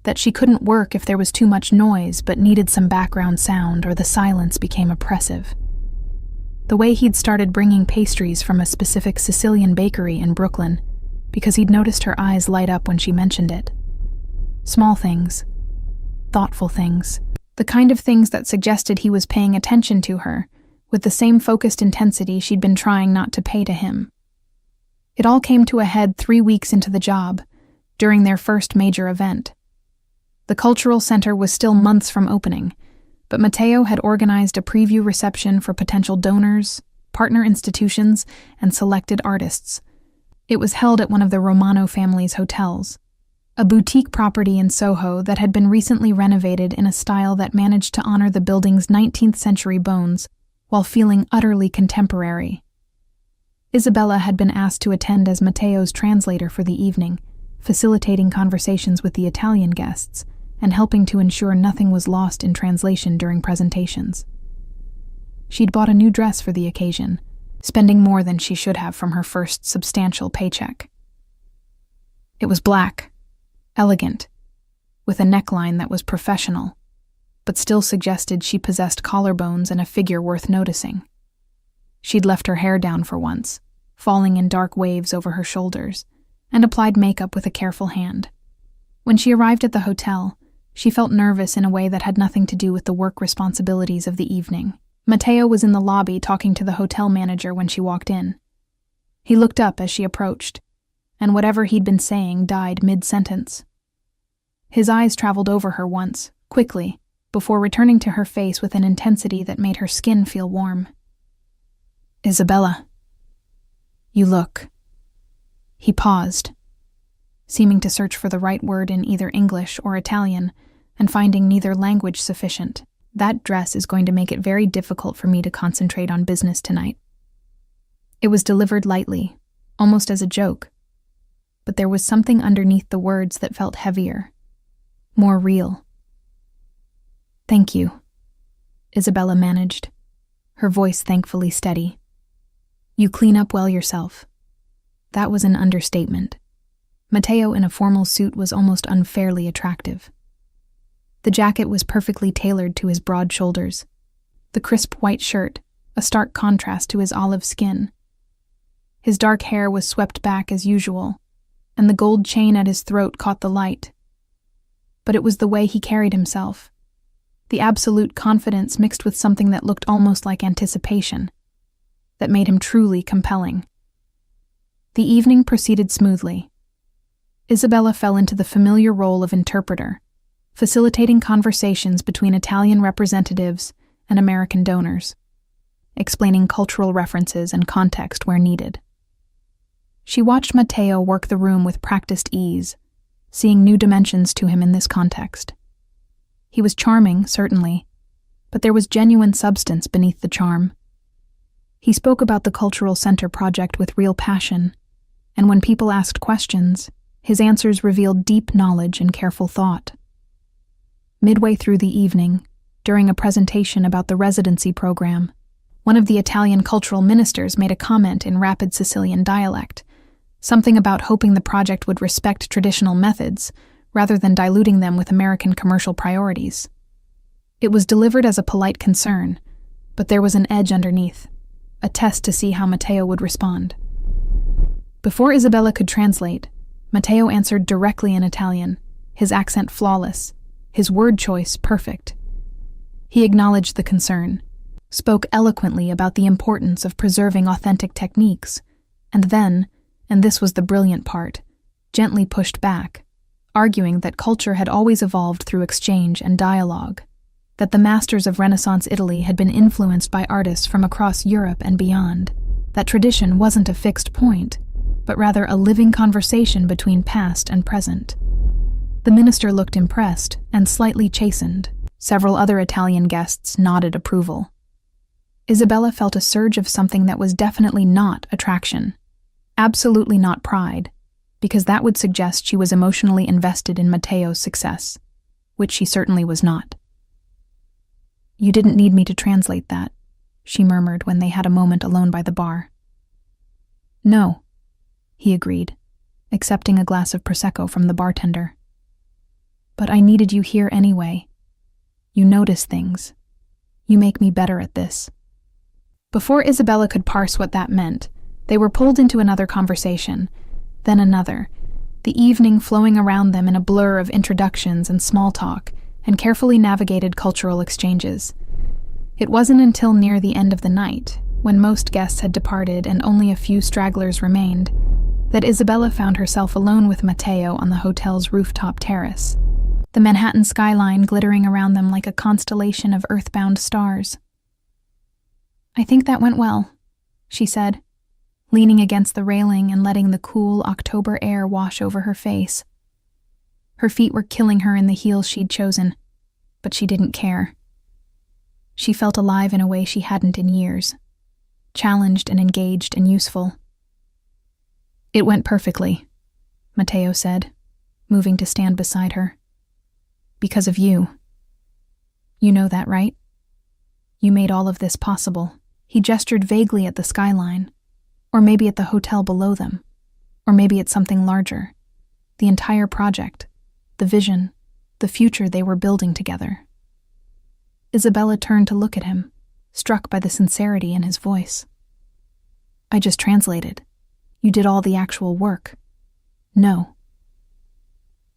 [SPEAKER 1] That she couldn't work if there was too much noise but needed some background sound or the silence became oppressive. The way he'd started bringing pastries from a specific Sicilian bakery in Brooklyn because he'd noticed her eyes light up when she mentioned it. Small things. Thoughtful things. The kind of things that suggested he was paying attention to her, with the same focused intensity she'd been trying not to pay to him. It all came to a head 3 weeks into the job, during their first major event. The cultural center was still months from opening, but Matteo had organized a preview reception for potential donors, partner institutions, and selected artists. It was held at one of the Romano family's hotels, a boutique property in Soho that had been recently renovated in a style that managed to honor the building's 19th century bones while feeling utterly contemporary. Isabella had been asked to attend as Matteo's translator for the evening, facilitating conversations with the Italian guests and helping to ensure nothing was lost in translation during presentations. She'd bought a new dress for the occasion, spending more than she should have from her first substantial paycheck. It was black, elegant, with a neckline that was professional, but still suggested she possessed collarbones and a figure worth noticing. She'd left her hair down for once, falling in dark waves over her shoulders, and applied makeup with a careful hand. When she arrived at the hotel, she felt nervous in a way that had nothing to do with the work responsibilities of the evening. Matteo was in the lobby talking to the hotel manager when she walked in. He looked up as she approached, and whatever he'd been saying died mid-sentence. His eyes traveled over her once, quickly, before returning to her face with an intensity that made her skin feel warm. "Isabella, you look..." He paused, seeming to search for the right word in either English or Italian, and finding neither language sufficient. "That dress is going to make it very difficult for me to concentrate on business tonight." It was delivered lightly, almost as a joke, but there was something underneath the words that felt heavier, more real. "Thank you," Isabella managed, her voice thankfully steady. "You clean up well yourself." That was an understatement. Matteo in a formal suit was almost unfairly attractive. The jacket was perfectly tailored to his broad shoulders. The crisp white shirt, a stark contrast to his olive skin. His dark hair was swept back as usual, and the gold chain at his throat caught the light. But it was the way he carried himself. The absolute confidence mixed with something that looked almost like anticipation, that made him truly compelling. The evening proceeded smoothly. Isabella fell into the familiar role of interpreter, facilitating conversations between Italian representatives and American donors, explaining cultural references and context where needed. She watched Matteo work the room with practiced ease, seeing new dimensions to him in this context. He was charming, certainly, but there was genuine substance beneath the charm. He spoke about the Cultural Center project with real passion, and when people asked questions, his answers revealed deep knowledge and careful thought. Midway through the evening, during a presentation about the residency program, one of the Italian cultural ministers made a comment in rapid Sicilian dialect, something about hoping the project would respect traditional methods rather than diluting them with American commercial priorities. It was delivered as a polite concern, but there was an edge underneath, a test to see how Matteo would respond. Before Isabella could translate, Matteo answered directly in Italian, his accent flawless, his word choice perfect. He acknowledged the concern, spoke eloquently about the importance of preserving authentic techniques, and then, and this was the brilliant part, gently pushed back, arguing that culture had always evolved through exchange and dialogue, that the masters of Renaissance Italy had been influenced by artists from across Europe and beyond, that tradition wasn't a fixed point, but rather a living conversation between past and present. The minister looked impressed and slightly chastened. Several other Italian guests nodded approval. Isabella felt a surge of something that was definitely not attraction, absolutely not pride, because that would suggest she was emotionally invested in Matteo's success, which she certainly was not. "You didn't need me to translate that," she murmured when they had a moment alone by the bar. "No," he agreed, accepting a glass of Prosecco from the bartender. "But I needed you here anyway. You notice things. You make me better at this." Before Isabella could parse what that meant, they were pulled into another conversation, then another, the evening flowing around them in a blur of introductions and small talk and carefully navigated cultural exchanges. It wasn't until near the end of the night, when most guests had departed and only a few stragglers remained, that Isabella found herself alone with Matteo on the hotel's rooftop terrace, the Manhattan skyline glittering around them like a constellation of earthbound stars. "I think that went well," she said, leaning against the railing and letting the cool October air wash over her face. Her feet were killing her in the heels she'd chosen, but she didn't care. She felt alive in a way she hadn't in years, challenged and engaged and useful. "It went perfectly," Matteo said, moving to stand beside her. "Because of you. You know that, right? You made all of this possible." He gestured vaguely at the skyline, or maybe at the hotel below them, or maybe at something larger, the entire project, the vision, the future they were building together. Isabella turned to look at him, struck by the sincerity in his voice. "I just translated. You did all the actual work." "No."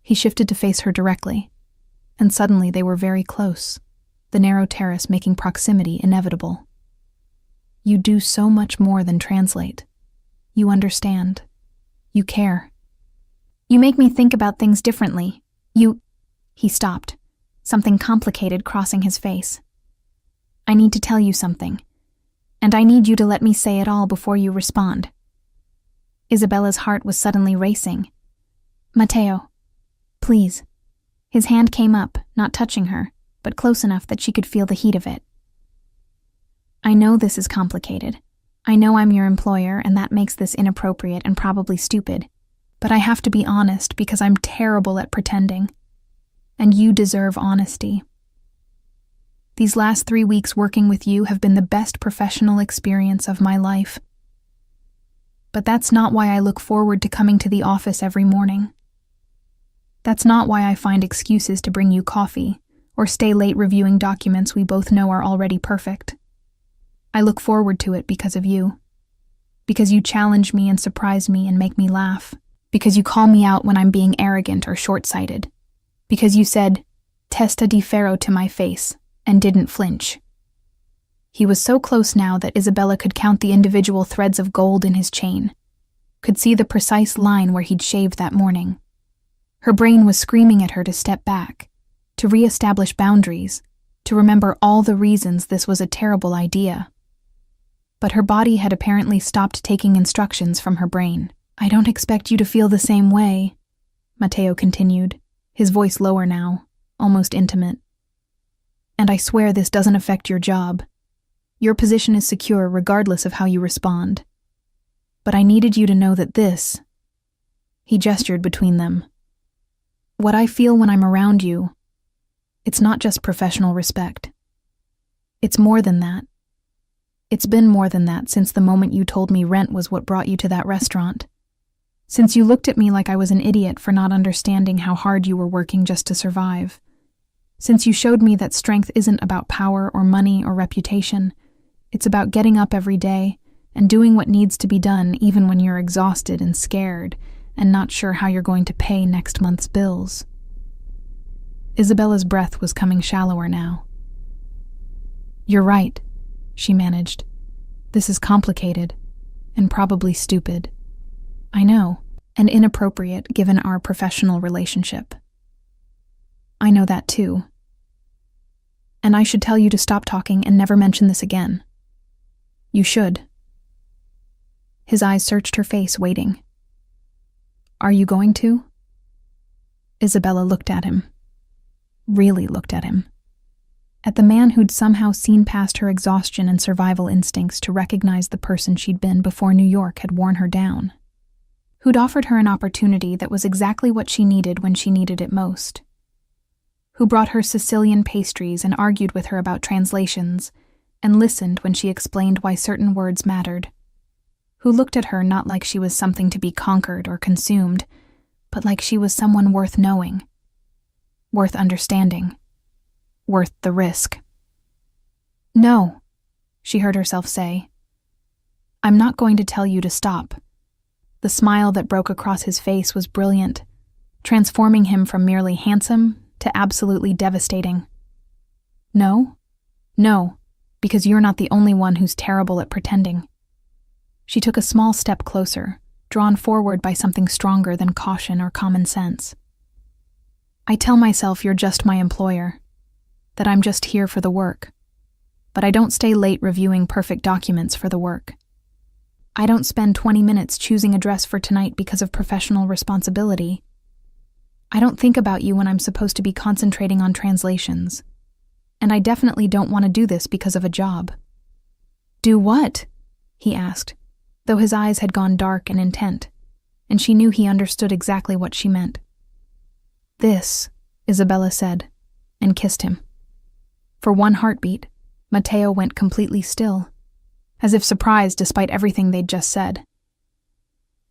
[SPEAKER 1] He shifted to face her directly, and suddenly they were very close, the narrow terrace making proximity inevitable. "You do so much more than translate. You understand. You care. You make me think about things differently. He stopped, something complicated crossing his face. "I need to tell you something, and I need you to let me say it all before you respond." Isabella's heart was suddenly racing. "Matteo, please." His hand came up, not touching her, but close enough that she could feel the heat of it. "I know this is complicated. I know I'm your employer, and that makes this inappropriate and probably stupid. But I have to be honest because I'm terrible at pretending. And you deserve honesty. These last 3 weeks working with you have been the best professional experience of my life. But that's not why I look forward to coming to the office every morning. That's not why I find excuses to bring you coffee or stay late reviewing documents we both know are already perfect. I look forward to it because of you. Because you challenge me and surprise me and make me laugh. Because you call me out when I'm being arrogant or short-sighted. Because you said, "Testa di ferro" to my face, and didn't flinch. He was so close now that Isabella could count the individual threads of gold in his chain, could see the precise line where he'd shaved that morning. Her brain was screaming at her to step back, to re-establish boundaries, to remember all the reasons this was a terrible idea. But her body had apparently stopped taking instructions from her brain. "I don't expect you to feel the same way," Matteo continued, his voice lower now, almost intimate. "And I swear this doesn't affect your job. Your position is secure regardless of how you respond. But I needed you to know that this..." He gestured between them. "What I feel when I'm around you, it's not just professional respect. It's more than that. It's been more than that since the moment you told me rent was what brought you to that restaurant. Since you looked at me like I was an idiot for not understanding how hard you were working just to survive. Since you showed me that strength isn't about power or money or reputation. It's about getting up every day and doing what needs to be done even when you're exhausted and scared and not sure how you're going to pay next month's bills." Isabella's breath was coming shallower now. "You're right," she managed. "This is complicated and probably stupid. I know, and inappropriate given our professional relationship. I know that too. And I should tell you to stop talking and never mention this again. You should." His eyes searched her face, waiting. "Are you going to?" Isabella looked at him. Really looked at him. At the man who'd somehow seen past her exhaustion and survival instincts to recognize the person she'd been before New York had worn her down. who'd offered her an opportunity that was exactly what she needed when she needed it most, who brought her Sicilian pastries and argued with her about translations and listened when she explained why certain words mattered, who looked at her not like she was something to be conquered or consumed, but like she was someone worth knowing, worth understanding, worth the risk. "No," she heard herself say. "I'm not going to tell you to stop." The smile that broke across his face was brilliant, transforming him from merely handsome to absolutely devastating. "No? No, because you're not the only one who's terrible at pretending." She took a small step closer, drawn forward by something stronger than caution or common sense. "I tell myself you're just my employer, that I'm just here for the work, but I don't stay late reviewing perfect documents for the work. I don't spend 20 minutes choosing a dress for tonight because of professional responsibility. I don't think about you when I'm supposed to be concentrating on translations. And I definitely don't want to do this because of a job." "Do what?" he asked, though his eyes had gone dark and intent, and she knew he understood exactly what she meant. "This," Isabella said, and kissed him. For one heartbeat, Matteo went completely still, as if surprised despite everything they'd just said.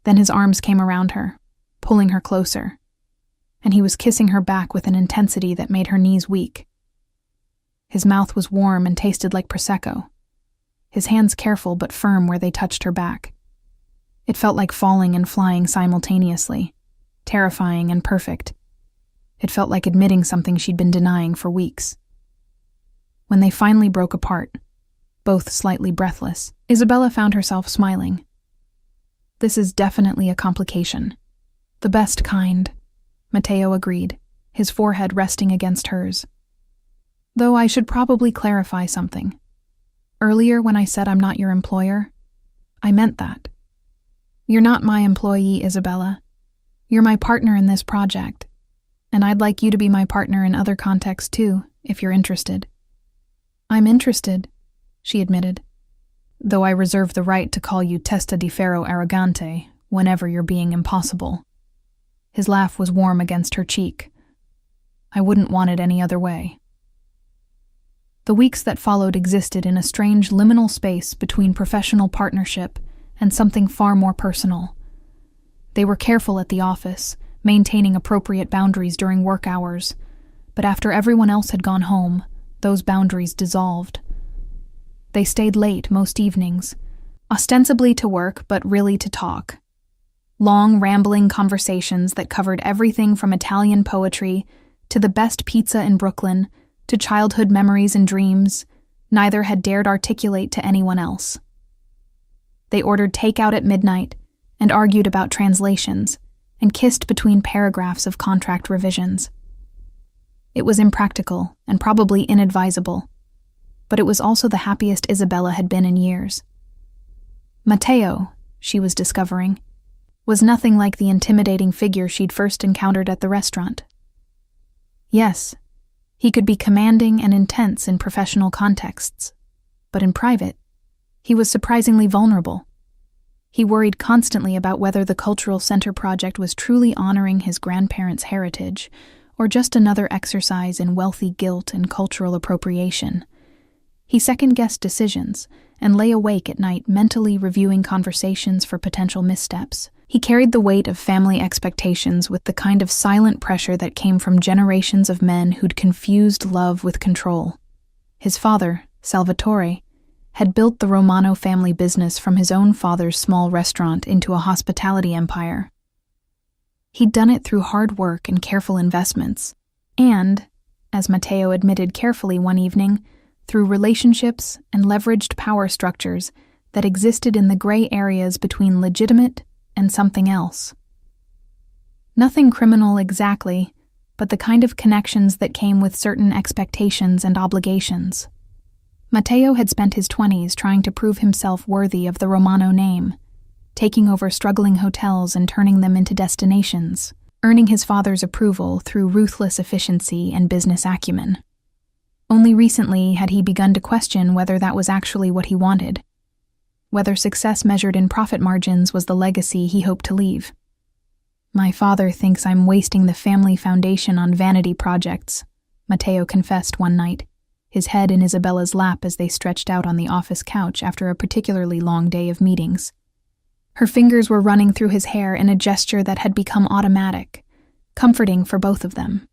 [SPEAKER 1] Then his arms came around her, pulling her closer, and he was kissing her back with an intensity that made her knees weak. His mouth was warm and tasted like Prosecco, his hands careful but firm where they touched her back. It felt like falling and flying simultaneously, terrifying and perfect. It felt like admitting something she'd been denying for weeks. When they finally broke apart, both slightly breathless, Isabella found herself smiling. "This is definitely a complication. The best kind," Matteo agreed, his forehead resting against hers. "Though I should probably clarify something. Earlier when I said I'm not your employer, I meant that. You're not my employee, Isabella. You're my partner in this project, and I'd like you to be my partner in other contexts too, if you're interested." "I'm interested," she admitted, "though I reserve the right to call you testa di ferro arrogante whenever you're being impossible." His laugh was warm against her cheek. "I wouldn't want it any other way." The weeks that followed existed in a strange liminal space between professional partnership and something far more personal. They were careful at the office, maintaining appropriate boundaries during work hours, but after everyone else had gone home, those boundaries dissolved. They stayed late most evenings, ostensibly to work but really to talk. Long, rambling conversations that covered everything from Italian poetry to the best pizza in Brooklyn to childhood memories and dreams neither had dared articulate to anyone else. They ordered takeout at midnight and argued about translations and kissed between paragraphs of contract revisions. It was impractical and probably inadvisable, but it was also the happiest Isabella had been in years. Matteo, she was discovering, was nothing like the intimidating figure she'd first encountered at the restaurant. Yes, he could be commanding and intense in professional contexts, but in private, he was surprisingly vulnerable. He worried constantly about whether the Cultural Center project was truly honoring his grandparents' heritage or just another exercise in wealthy guilt and cultural appropriation. He second-guessed decisions and lay awake at night mentally reviewing conversations for potential missteps. He carried the weight of family expectations with the kind of silent pressure that came from generations of men who'd confused love with control. His father, Salvatore, had built the Romano family business from his own father's small restaurant into a hospitality empire. He'd done it through hard work and careful investments, and, as Matteo admitted carefully one evening, through relationships and leveraged power structures that existed in the gray areas between legitimate and something else. Nothing criminal exactly, but the kind of connections that came with certain expectations and obligations. Matteo had spent his 20s trying to prove himself worthy of the Romano name, taking over struggling hotels and turning them into destinations, earning his father's approval through ruthless efficiency and business acumen. Only recently had he begun to question whether that was actually what he wanted, whether success measured in profit margins was the legacy he hoped to leave. My father thinks I'm wasting the family foundation on vanity projects, Matteo confessed one night, his head in Isabella's lap as they stretched out on the office couch after a particularly long day of meetings. Her fingers were running through his hair in a gesture that had become automatic, comforting for both of them.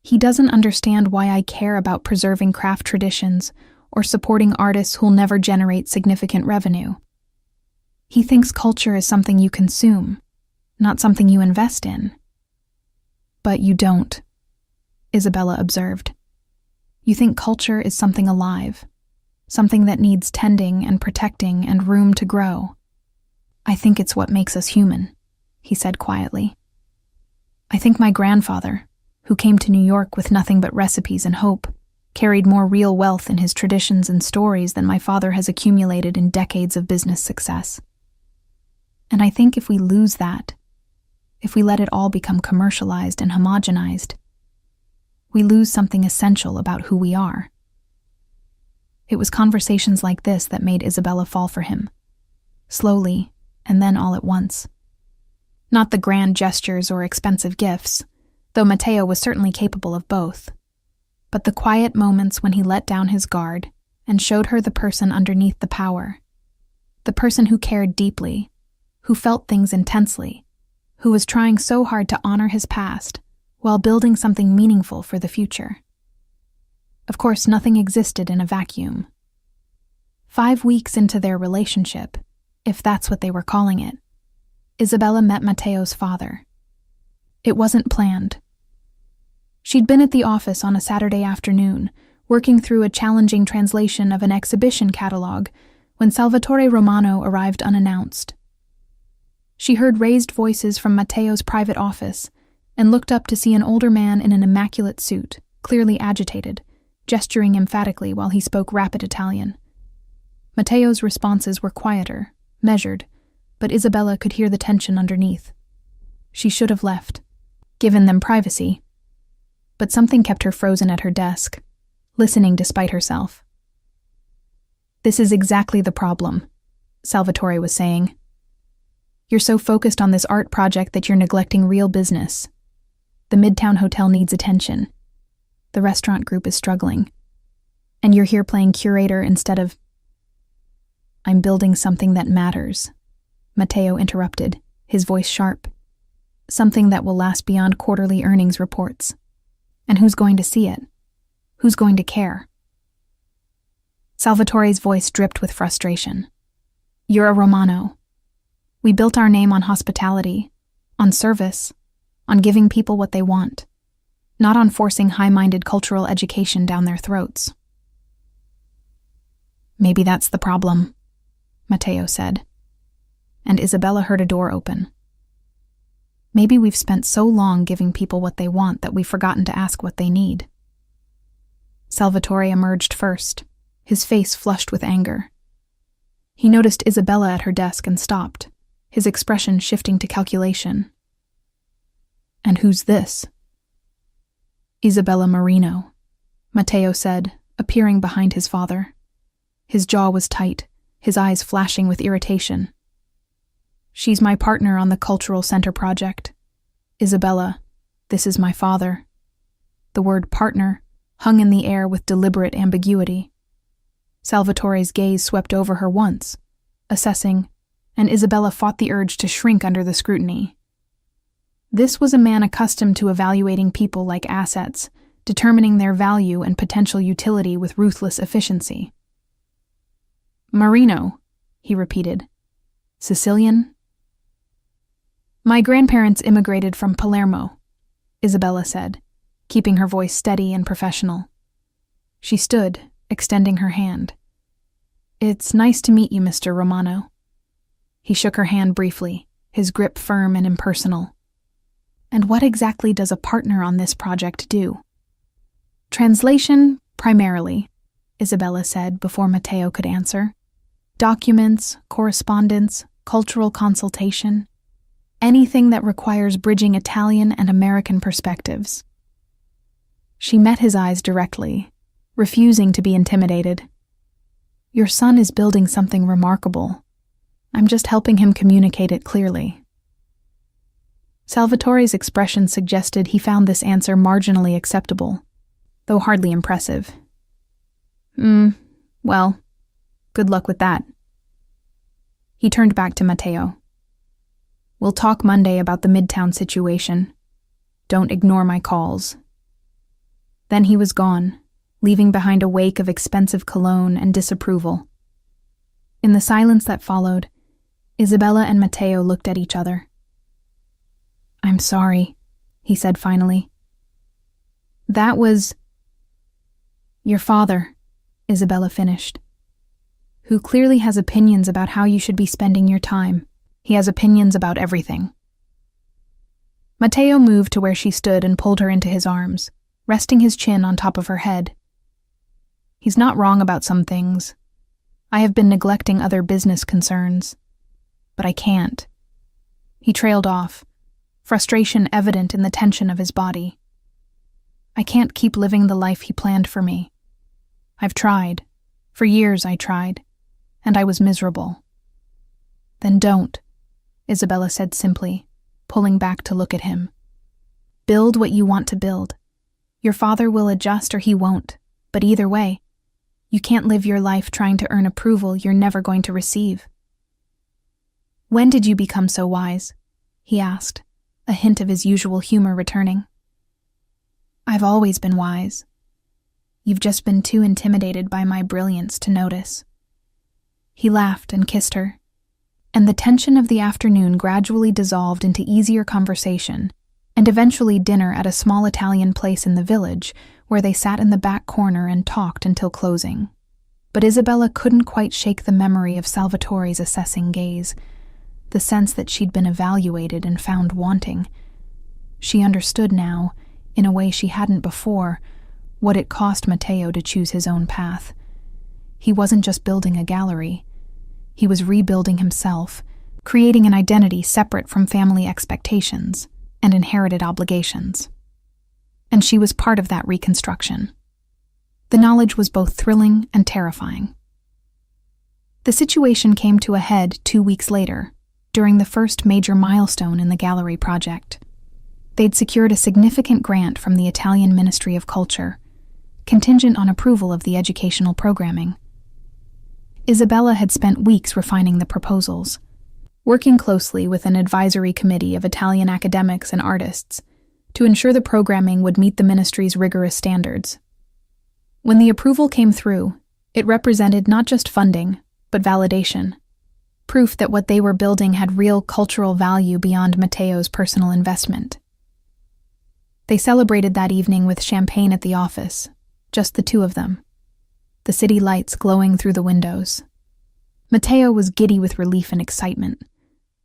[SPEAKER 1] He doesn't understand why I care about preserving craft traditions or supporting artists who'll never generate significant revenue. He thinks culture is something you consume, not something you invest in. But you don't, Isabella observed. You think culture is something alive, something that needs tending and protecting and room to grow. I think it's what makes us human, he said quietly. I think my grandfather, who came to New York with nothing but recipes and hope, carried more real wealth in his traditions and stories than my father has accumulated in decades of business success. And I think if we lose that, if we let it all become commercialized and homogenized, we lose something essential about who we are. It was conversations like this that made Isabella fall for him, slowly and then all at once. Not the grand gestures or expensive gifts, though Matteo was certainly capable of both, but the quiet moments when he let down his guard and showed her the person underneath the power, the person who cared deeply, who felt things intensely, who was trying so hard to honor his past while building something meaningful for the future. Of course, nothing existed in a vacuum. 5 weeks into their relationship, if that's what they were calling it, Isabella met Matteo's father. It wasn't planned. She'd been at the office on a Saturday afternoon, working through a challenging translation of an exhibition catalog, when Salvatore Romano arrived unannounced. She heard raised voices from Matteo's private office and looked up to see an older man in an immaculate suit, clearly agitated, gesturing emphatically while he spoke rapid Italian. Matteo's responses were quieter, measured, but Isabella could hear the tension underneath. She should have left, given them privacy, but something kept her frozen at her desk, listening despite herself. "This is exactly the problem," Salvatore was saying. "You're so focused on this art project that you're neglecting real business. The Midtown Hotel needs attention. The restaurant group is struggling. And you're here playing curator instead of—" "I'm building something that matters," Matteo interrupted, his voice sharp. "Something that will last beyond quarterly earnings reports. And who's going to see it? Who's going to care?" Salvatore's voice dripped with frustration. "You're a Romano. We built our name on hospitality, on service, on giving people what they want, not on forcing high-minded cultural education down their throats." "Maybe that's the problem," Matteo said, and Isabella heard a door open. "Maybe we've spent so long giving people what they want that we've forgotten to ask what they need." Salvatore emerged first, his face flushed with anger. He noticed Isabella at her desk and stopped, his expression shifting to calculation. "And who's this?" "Isabella Marino," Matteo said, appearing behind his father. His jaw was tight, his eyes flashing with irritation. "She's my partner on the Cultural Center project. Isabella, this is my father." The word partner hung in the air with deliberate ambiguity. Salvatore's gaze swept over her once, assessing, and Isabella fought the urge to shrink under the scrutiny. This was a man accustomed to evaluating people like assets, determining their value and potential utility with ruthless efficiency. "Marino," he repeated. "Sicilian?" "My grandparents immigrated from Palermo," Isabella said, keeping her voice steady and professional. She stood, extending her hand. "It's nice to meet you, Mr. Romano." He shook her hand briefly, his grip firm and impersonal. "And what exactly does a partner on this project do?" "Translation, primarily," Isabella said before Matteo could answer. "Documents, correspondence, cultural consultation, anything that requires bridging Italian and American perspectives." She met his eyes directly, refusing to be intimidated. "Your son is building something remarkable. I'm just helping him communicate it clearly." Salvatore's expression suggested he found this answer marginally acceptable, though hardly impressive. Well, good luck with that. He turned back to Matteo. We'll talk Monday about the Midtown situation. Don't ignore my calls. Then he was gone, leaving behind a wake of expensive cologne and disapproval. In the silence that followed, Isabella and Matteo looked at each other. I'm sorry, he said finally. That was your father, Isabella finished, who clearly has opinions about how you should be spending your time. He has opinions about everything. Matteo moved to where she stood and pulled her into his arms, resting his chin on top of her head. He's not wrong about some things. I have been neglecting other business concerns. But I can't. He trailed off, frustration evident in the tension of his body. I can't keep living the life he planned for me. I've tried. For years I tried. And I was miserable. Then don't, Isabella said simply, pulling back to look at him. Build what you want to build. Your father will adjust or he won't, but either way, you can't live your life trying to earn approval you're never going to receive. When did you become so wise? He asked, a hint of his usual humor returning. I've always been wise. You've just been too intimidated by my brilliance to notice. He laughed and kissed her, and the tension of the afternoon gradually dissolved into easier conversation, and eventually dinner at a small Italian place in the village, where they sat in the back corner and talked until closing. But Isabella couldn't quite shake the memory of Salvatore's assessing gaze, the sense that she'd been evaluated and found wanting. She understood now, in a way she hadn't before, what it cost Matteo to choose his own path. He wasn't just building a gallery. He was rebuilding himself, creating an identity separate from family expectations and inherited obligations. And she was part of that reconstruction. The knowledge was both thrilling and terrifying. The situation came to a head 2 weeks later, during the first major milestone in the gallery project. They'd secured a significant grant from the Italian Ministry of Culture, contingent on approval of the educational programming. Isabella had spent weeks refining the proposals, working closely with an advisory committee of Italian academics and artists to ensure the programming would meet the ministry's rigorous standards. When the approval came through, it represented not just funding, but validation, proof that what they were building had real cultural value beyond Matteo's personal investment. They celebrated that evening with champagne at the office, just the two of them, the city lights glowing through the windows. Matteo was giddy with relief and excitement,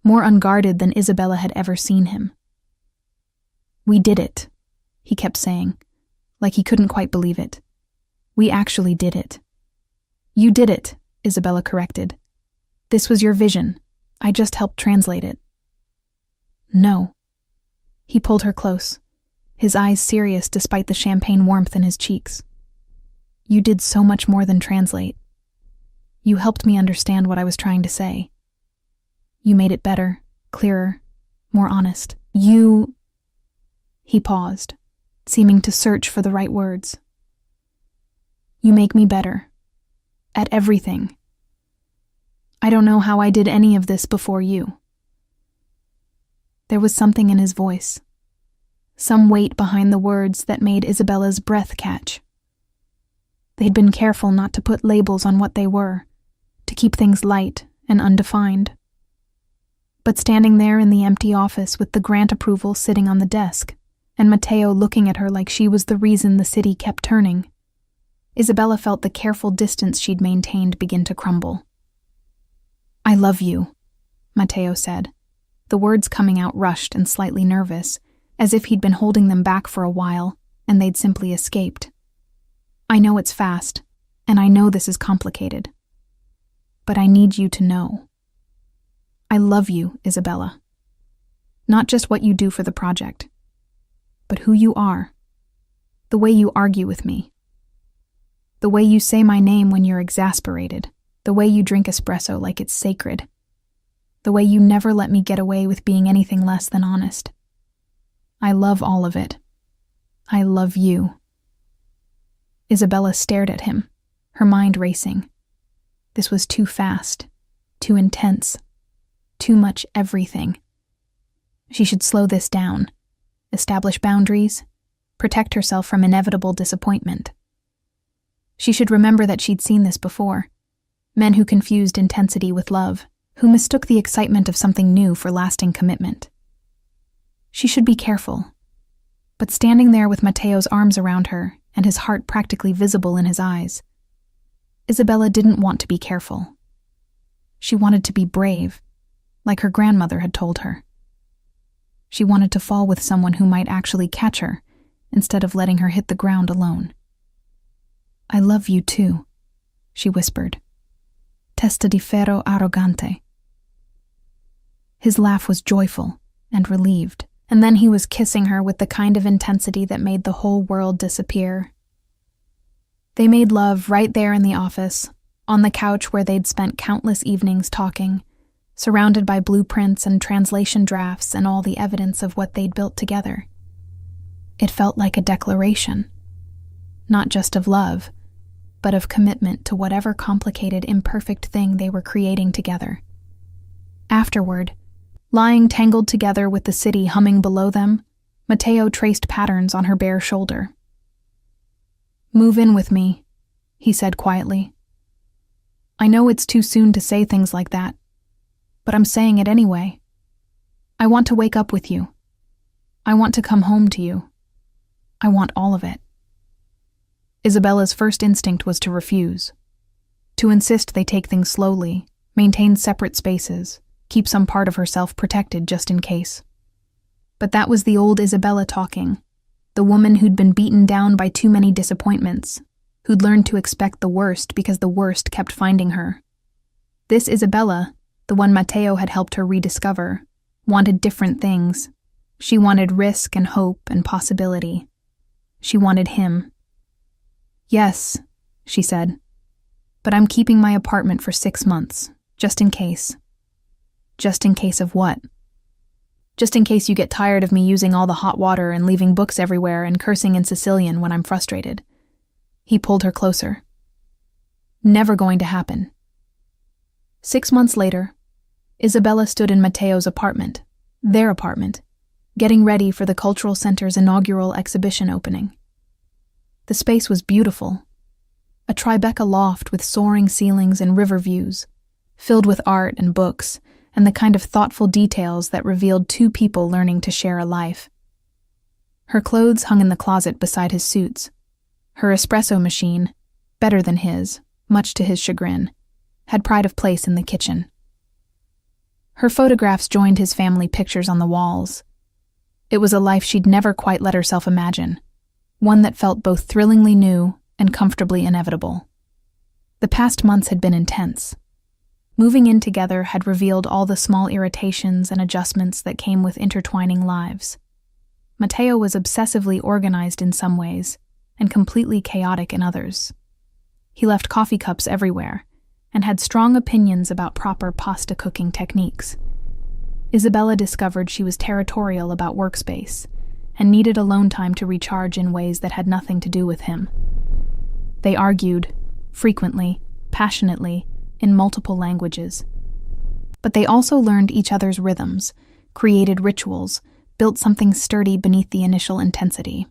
[SPEAKER 1] more unguarded than Isabella had ever seen him. We did it, he kept saying, like he couldn't quite believe it. We actually did it. You did it, Isabella corrected. This was your vision. I just helped translate it. No. He pulled her close, his eyes serious despite the champagne warmth in his cheeks. You did so much more than translate. You helped me understand what I was trying to say. You made it better, clearer, more honest. He paused, seeming to search for the right words. You make me better. At everything. I don't know how I did any of this before you. There was something in his voice, some weight behind the words that made Isabella's breath catch. They'd been careful not to put labels on what they were, to keep things light and undefined. But standing there in the empty office with the grant approval sitting on the desk, and Matteo looking at her like she was the reason the city kept turning, Isabella felt the careful distance she'd maintained begin to crumble. I love you, Matteo said, the words coming out rushed and slightly nervous, as if he'd been holding them back for a while, and they'd simply escaped. I know it's fast, and I know this is complicated. But I need you to know. I love you, Isabella. Not just what you do for the project, but who you are. The way you argue with me. The way you say my name when you're exasperated. The way you drink espresso like it's sacred. The way you never let me get away with being anything less than honest. I love all of it. I love you." Isabella stared at him, her mind racing. This was too fast, too intense, too much everything. She should slow this down, establish boundaries, protect herself from inevitable disappointment. She should remember that she'd seen this before. Men who confused intensity with love, who mistook the excitement of something new for lasting commitment. She should be careful. But standing there with Matteo's arms around her and his heart practically visible in his eyes, Isabella didn't want to be careful. She wanted to be brave, like her grandmother had told her. She wanted to fall with someone who might actually catch her, instead of letting her hit the ground alone. "I love you too," she whispered. "Testa di ferro arrogante." His laugh was joyful and relieved, and then he was kissing her with the kind of intensity that made the whole world disappear. They made love right there in the office, on the couch where they'd spent countless evenings talking, surrounded by blueprints and translation drafts and all the evidence of what they'd built together. It felt like a declaration, not just of love, but of commitment to whatever complicated, imperfect thing they were creating together. Afterward, lying tangled together with the city humming below them, Matteo traced patterns on her bare shoulder. "Move in with me," he said quietly. "I know it's too soon to say things like that, but I'm saying it anyway. I want to wake up with you. I want to come home to you. I want all of it." Isabella's first instinct was to refuse, to insist they take things slowly, maintain separate spaces, keep some part of herself protected just in case. But that was the old Isabella talking, the woman who'd been beaten down by too many disappointments, who'd learned to expect the worst because the worst kept finding her. This Isabella, the one Matteo had helped her rediscover, wanted different things. She wanted risk and hope and possibility. She wanted him. "Yes," she said, "but I'm keeping my apartment for 6 months, just in case." "Just in case of what?" "Just in case you get tired of me using all the hot water and leaving books everywhere and cursing in Sicilian when I'm frustrated." He pulled her closer. "Never going to happen." 6 months later, Isabella stood in Matteo's apartment, their apartment, getting ready for the Cultural Center's inaugural exhibition opening. The space was beautiful, a Tribeca loft with soaring ceilings and river views, filled with art and books, and the kind of thoughtful details that revealed two people learning to share a life. Her clothes hung in the closet beside his suits. Her espresso machine, better than his, much to his chagrin, had pride of place in the kitchen. Her photographs joined his family pictures on the walls. It was a life she'd never quite let herself imagine, one that felt both thrillingly new and comfortably inevitable. The past months had been intense. Moving in together had revealed all the small irritations and adjustments that came with intertwining lives. Matteo was obsessively organized in some ways and completely chaotic in others. He left coffee cups everywhere and had strong opinions about proper pasta cooking techniques. Isabella discovered she was territorial about workspace and needed alone time to recharge in ways that had nothing to do with him. They argued, frequently, passionately, in multiple languages. But they also learned each other's rhythms, created rituals, built something sturdy beneath the initial intensity.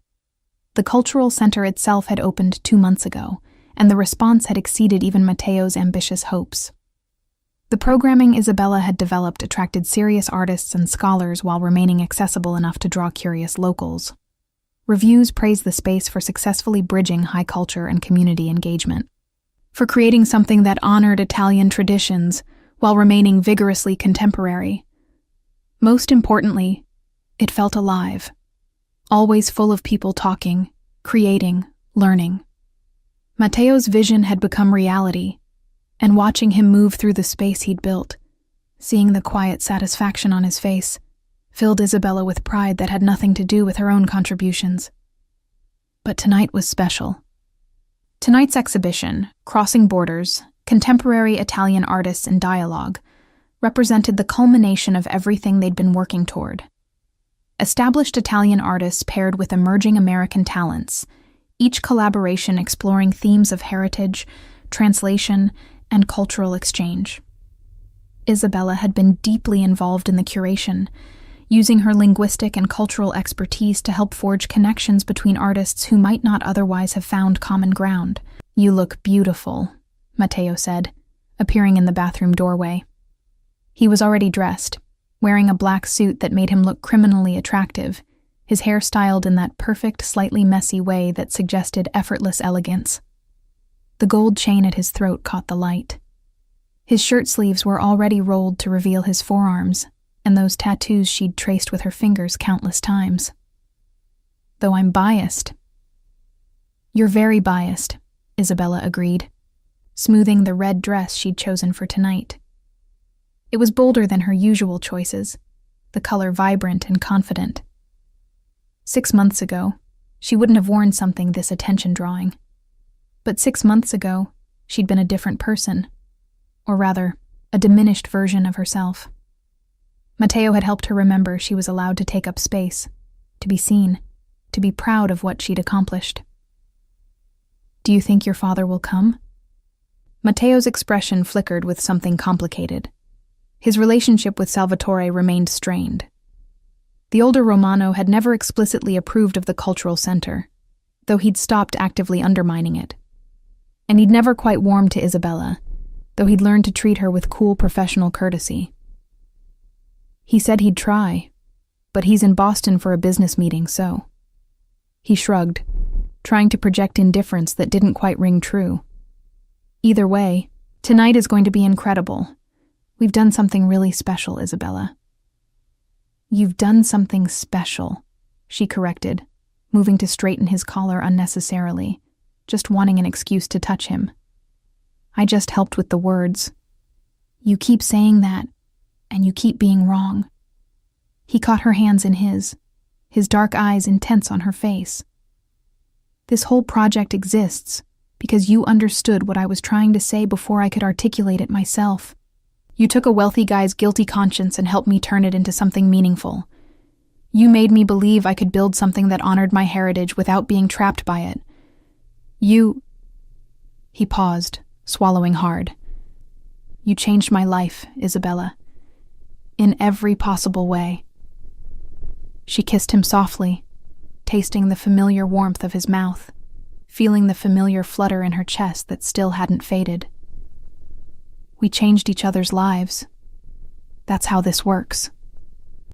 [SPEAKER 1] The cultural center itself had opened 2 months ago, and the response had exceeded even Matteo's ambitious hopes. The programming Isabella had developed attracted serious artists and scholars while remaining accessible enough to draw curious locals. Reviews praised the space for successfully bridging high culture and community engagement, for creating something that honored Italian traditions while remaining vigorously contemporary. Most importantly, it felt alive, always full of people talking, creating, learning. Matteo's vision had become reality, and watching him move through the space he'd built, seeing the quiet satisfaction on his face, filled Isabella with pride that had nothing to do with her own contributions. But tonight was special. Tonight's exhibition, Crossing Borders, Contemporary Italian Artists in Dialogue, represented the culmination of everything they'd been working toward. Established Italian artists paired with emerging American talents, each collaboration exploring themes of heritage, translation, and cultural exchange. Isabella had been deeply involved in the curation, using her linguistic and cultural expertise to help forge connections between artists who might not otherwise have found common ground. "You look beautiful," Matteo said, appearing in the bathroom doorway. He was already dressed, wearing a black suit that made him look criminally attractive, his hair styled in that perfect, slightly messy way that suggested effortless elegance. The gold chain at his throat caught the light. His shirt sleeves were already rolled to reveal his forearms, and those tattoos she'd traced with her fingers countless times. "Though I'm biased." "You're very biased," Isabella agreed, smoothing the red dress she'd chosen for tonight. It was bolder than her usual choices, the color vibrant and confident. 6 months ago, she wouldn't have worn something this attention-drawing. But 6 months ago, she'd been a different person, or rather, a diminished version of herself. Matteo had helped her remember she was allowed to take up space, to be seen, to be proud of what she'd accomplished. "Do you think your father will come?" Matteo's expression flickered with something complicated. His relationship with Salvatore remained strained. The older Romano had never explicitly approved of the cultural center, though he'd stopped actively undermining it. And he'd never quite warmed to Isabella, though he'd learned to treat her with cool professional courtesy. He said he'd try, but he's in Boston for a business meeting, so. He shrugged, trying to project indifference that didn't quite ring true. "Either way, tonight is going to be incredible. We've done something really special, Isabella." "You've done something special," she corrected, moving to straighten his collar unnecessarily, just wanting an excuse to touch him. "I just helped with the words." "You keep saying that, and you keep being wrong." He caught her hands in his dark eyes intense on her face. "This whole project exists because you understood what I was trying to say before I could articulate it myself. You took a wealthy guy's guilty conscience and helped me turn it into something meaningful. You made me believe I could build something that honored my heritage without being trapped by it. He paused, swallowing hard. "You changed my life, Isabella. In every possible way." She kissed him softly, tasting the familiar warmth of his mouth, feeling the familiar flutter in her chest that still hadn't faded. "We changed each other's lives. That's how this works."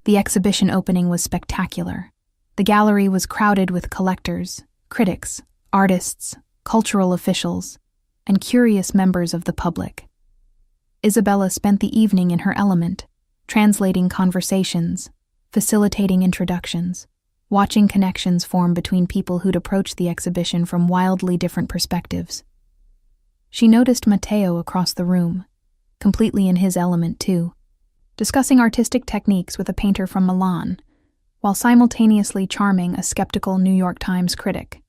[SPEAKER 1] The exhibition opening was spectacular. The gallery was crowded with collectors, critics, artists, cultural officials, and curious members of the public. Isabella spent the evening in her element, translating conversations, facilitating introductions, watching connections form between people who'd approached the exhibition from wildly different perspectives. She noticed Matteo across the room, completely in his element too, discussing artistic techniques with a painter from Milan, while simultaneously charming a skeptical New York Times critic.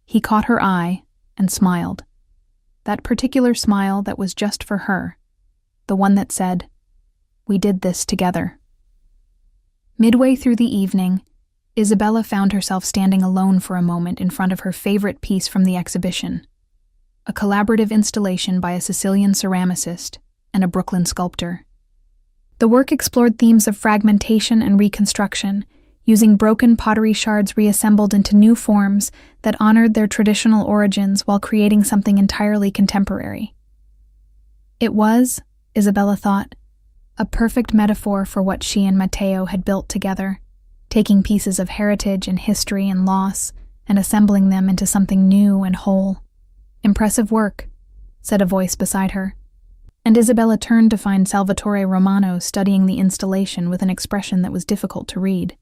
[SPEAKER 1] He caught her eye and smiled, that particular smile that was just for her, the one that said, "We did this together." Midway through the evening, Isabella found herself standing alone for a moment in front of her favorite piece from the exhibition, a collaborative installation by a Sicilian ceramicist and a Brooklyn sculptor. The work explored themes of fragmentation and reconstruction, using broken pottery shards reassembled into new forms that honored their traditional origins while creating something entirely contemporary. It was, Isabella thought, a perfect metaphor for what she and Matteo had built together, taking pieces of heritage and history and loss and assembling them into something new and whole. "Impressive work," said a voice beside her, and Isabella turned to find Salvatore Romano studying the installation with an expression that was difficult to read.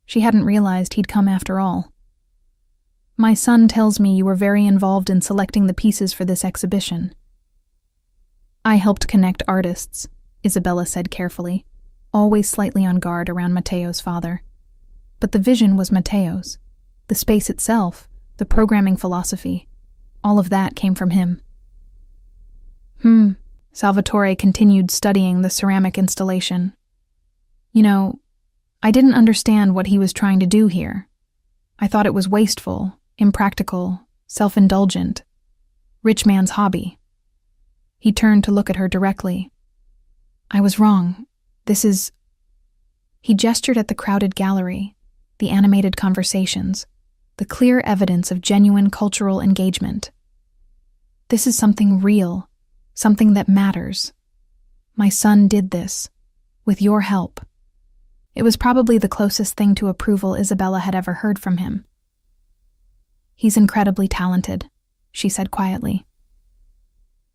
[SPEAKER 1] She hadn't realized he'd come after all. "My son tells me you were very involved in selecting the pieces for this exhibition." "I helped connect artists," Isabella said carefully, always slightly on guard around Matteo's father. But the vision was Matteo's. The space itself, the programming philosophy, all of that came from him. Salvatore continued studying the ceramic installation. "You know, I didn't understand what he was trying to do here. I thought it was wasteful, impractical, self-indulgent. Rich man's hobby. He turned to look at her directly. I was wrong. This is... He gestured at the crowded gallery, the animated conversations, the clear evidence of genuine cultural engagement. This is something real, something that matters. My son did this, with your help. It was probably the closest thing to approval Isabella had ever heard from him. He's incredibly talented, she said quietly.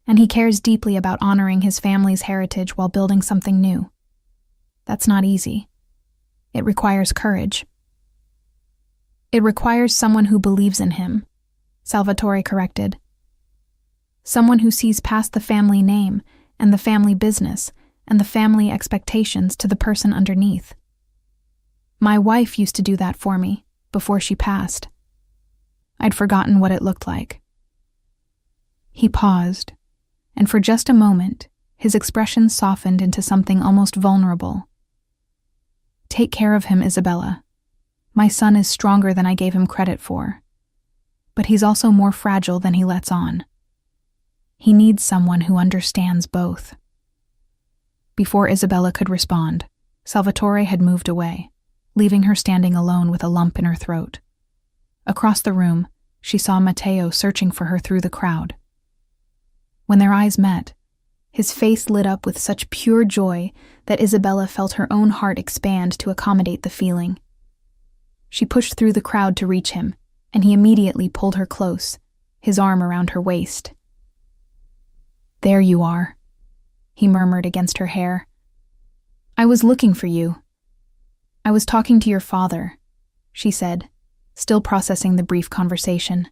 [SPEAKER 1] And he cares deeply about honoring his family's heritage while building something new. That's not easy. It requires courage. It requires someone who believes in him, Salvatore corrected. Someone who sees past the family name and the family business and the family expectations to the person underneath. My wife used to do that for me before she passed. I'd forgotten what it looked like. He paused, and for just a moment, his expression softened into something almost vulnerable. Take care of him, Isabella. My son is stronger than I gave him credit for. But he's also more fragile than he lets on. He needs someone who understands both. Before Isabella could respond, Salvatore had moved away, leaving her standing alone with a lump in her throat. Across the room, she saw Matteo searching for her through the crowd. When their eyes met, his face lit up with such pure joy that Isabella felt her own heart expand to accommodate the feeling. She pushed through the crowd to reach him, and he immediately pulled her close, his arm around her waist. There you are, he murmured against her hair. I was looking for you. I was talking to your father, she said, still processing the brief conversation.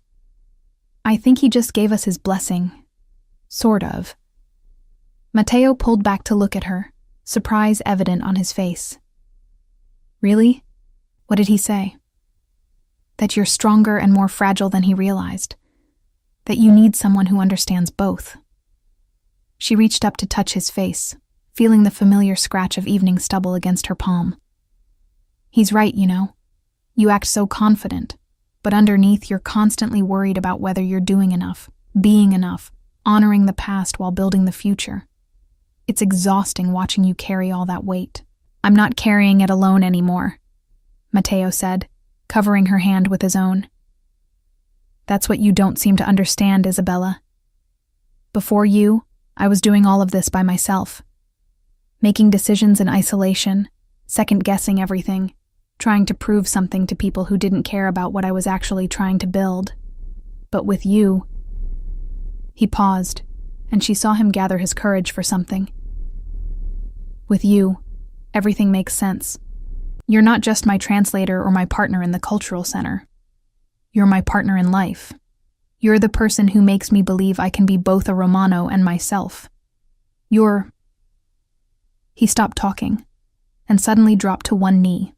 [SPEAKER 1] I think he just gave us his blessing. Sort of. Matteo pulled back to look at her, surprise evident on his face. Really? What did he say? That you're stronger and more fragile than he realized. That you need someone who understands both. She reached up to touch his face, feeling the familiar scratch of evening stubble against her palm. He's right, you know. You act so confident, but underneath you're constantly worried about whether you're doing enough, being enough, honoring the past while building the future. It's exhausting watching you carry all that weight. I'm not carrying it alone anymore, Matteo said, covering her hand with his own. That's what you don't seem to understand, Isabella. Before you, I was doing all of this by myself. Making decisions in isolation, second-guessing everything, trying to prove something to people who didn't care about what I was actually trying to build. But with you... He paused, and she saw him gather his courage for something. With you, everything makes sense. You're not just my translator or my partner in the cultural center. You're my partner in life. You're the person who makes me believe I can be both a Romano and myself. You're... He stopped talking, and suddenly dropped to one knee,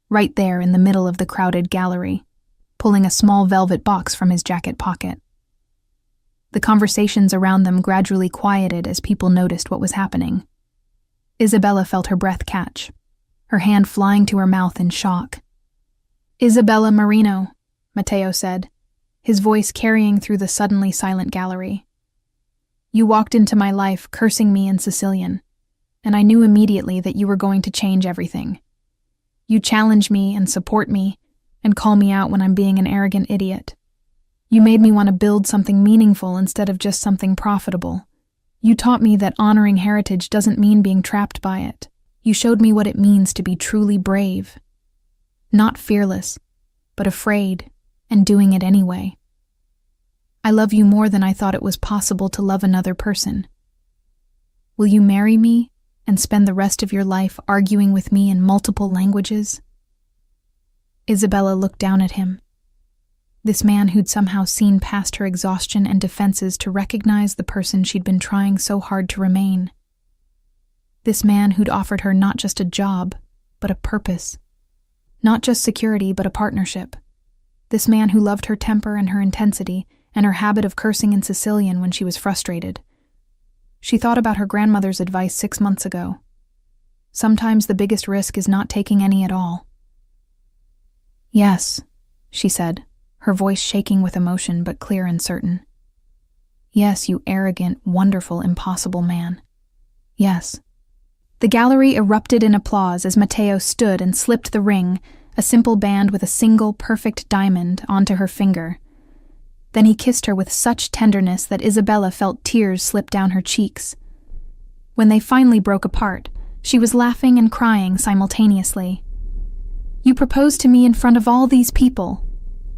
[SPEAKER 1] right there in the middle of the crowded gallery, pulling a small velvet box from his jacket pocket. The conversations around them gradually quieted as people noticed what was happening. Isabella felt her breath catch, her hand flying to her mouth in shock. Isabella Marino, Matteo said, his voice carrying through the suddenly silent gallery. You walked into my life cursing me in Sicilian, and I knew immediately that you were going to change everything. You challenge me and support me, and call me out when I'm being an arrogant idiot. You made me want to build something meaningful instead of just something profitable. You taught me that honoring heritage doesn't mean being trapped by it. You showed me what it means to be truly brave. Not fearless, but afraid, and doing it anyway. I love you more than I thought it was possible to love another person. Will you marry me and spend the rest of your life arguing with me in multiple languages? Isabella looked down at him. This man who'd somehow seen past her exhaustion and defenses to recognize the person she'd been trying so hard to remain. This man who'd offered her not just a job, but a purpose. Not just security, but a partnership. This man who loved her temper and her intensity, and her habit of cursing in Sicilian when she was frustrated. She thought about her grandmother's advice 6 months ago. Sometimes the biggest risk is not taking any at all. Yes, she said, her voice shaking with emotion but clear and certain. Yes, you arrogant, wonderful, impossible man. Yes. The gallery erupted in applause as Matteo stood and slipped the ring, a simple band with a single perfect diamond, onto her finger. Then he kissed her with such tenderness that Isabella felt tears slip down her cheeks. When they finally broke apart, she was laughing and crying simultaneously. "You proposed to me in front of all these people,"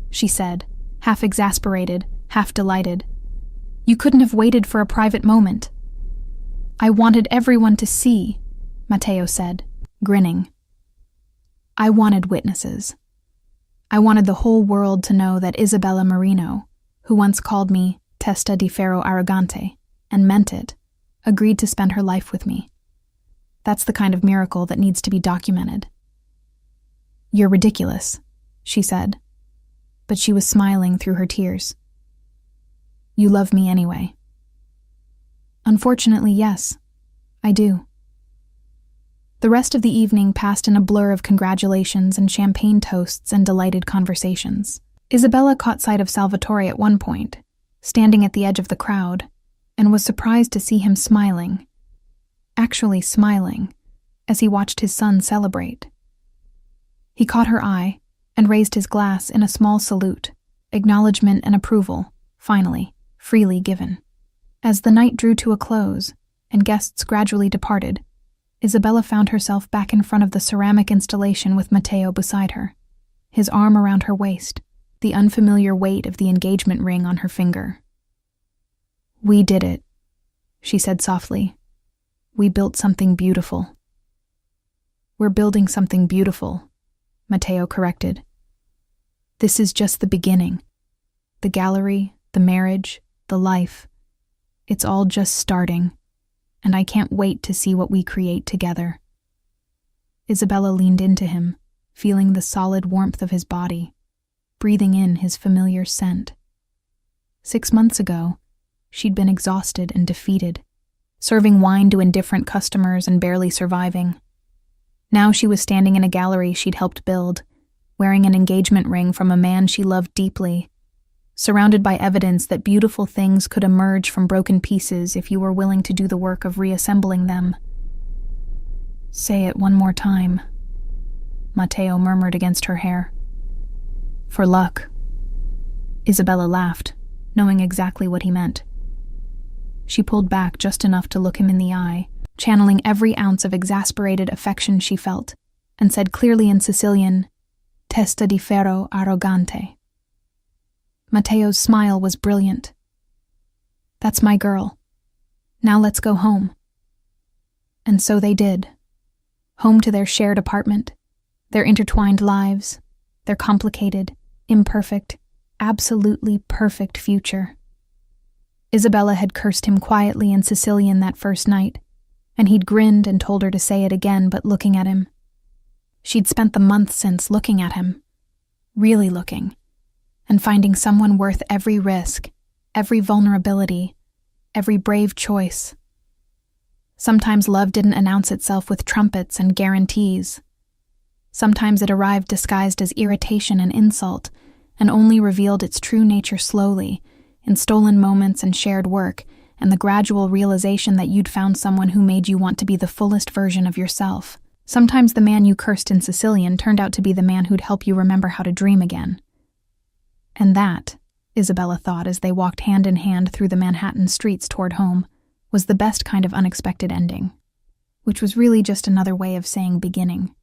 [SPEAKER 1] she said, half exasperated, half delighted. "You couldn't have waited for a private moment." "I wanted everyone to see," Matteo said, grinning. "I wanted witnesses. I wanted the whole world to know that Isabella Marino, who once called me testa di ferro arrogante, and meant it, agreed to spend her life with me. That's the kind of miracle that needs to be documented." "You're ridiculous," she said, but she was smiling through her tears. "You love me anyway." "Unfortunately, yes, I do." The rest of the evening passed in a blur of congratulations and champagne toasts and delighted conversations. Isabella caught sight of Salvatore at one point, standing at the edge of the crowd, and was surprised to see him smiling. Actually smiling, as he watched his son celebrate. He caught her eye and raised his glass in a small salute, acknowledgement and approval, finally, freely given. As the night drew to a close and guests gradually departed, Isabella found herself back in front of the ceramic installation with Matteo beside her, his arm around her waist, the unfamiliar weight of the engagement ring on her finger. "We did it," she said softly. "We built something beautiful." "We're building something beautiful," Matteo corrected. "This is just the beginning. The gallery, the marriage, the life. It's all just starting, and I can't wait to see what we create together." Isabella leaned into him, feeling the solid warmth of his body, breathing in his familiar scent. 6 months ago, she'd been exhausted and defeated, serving wine to indifferent customers and barely surviving. Now she was standing in a gallery she'd helped build, wearing an engagement ring from a man she loved deeply, surrounded by evidence that beautiful things could emerge from broken pieces if you were willing to do the work of reassembling them. "Say it one more time," Matteo murmured against her hair. "For luck." Isabella laughed, knowing exactly what he meant. She pulled back just enough to look him in the eye, channeling every ounce of exasperated affection she felt, and said clearly in Sicilian, "Testa di ferro arrogante." Matteo's smile was brilliant. "That's my girl. Now let's go home." And so they did. Home to their shared apartment, their intertwined lives, their complicated, imperfect, absolutely perfect future. Isabella had cursed him quietly in Sicilian that first night, and he'd grinned and told her to say it again but looking at him. She'd spent the month since looking at him, really looking, and finding someone worth every risk, every vulnerability, every brave choice. Sometimes love didn't announce itself with trumpets and guarantees. Sometimes it arrived disguised as irritation and insult, and only revealed its true nature slowly, in stolen moments and shared work, and the gradual realization that you'd found someone who made you want to be the fullest version of yourself. Sometimes the man you cursed in Sicilian turned out to be the man who'd help you remember how to dream again. And that, Isabella thought as they walked hand in hand through the Manhattan streets toward home, was the best kind of unexpected ending, which was really just another way of saying beginning.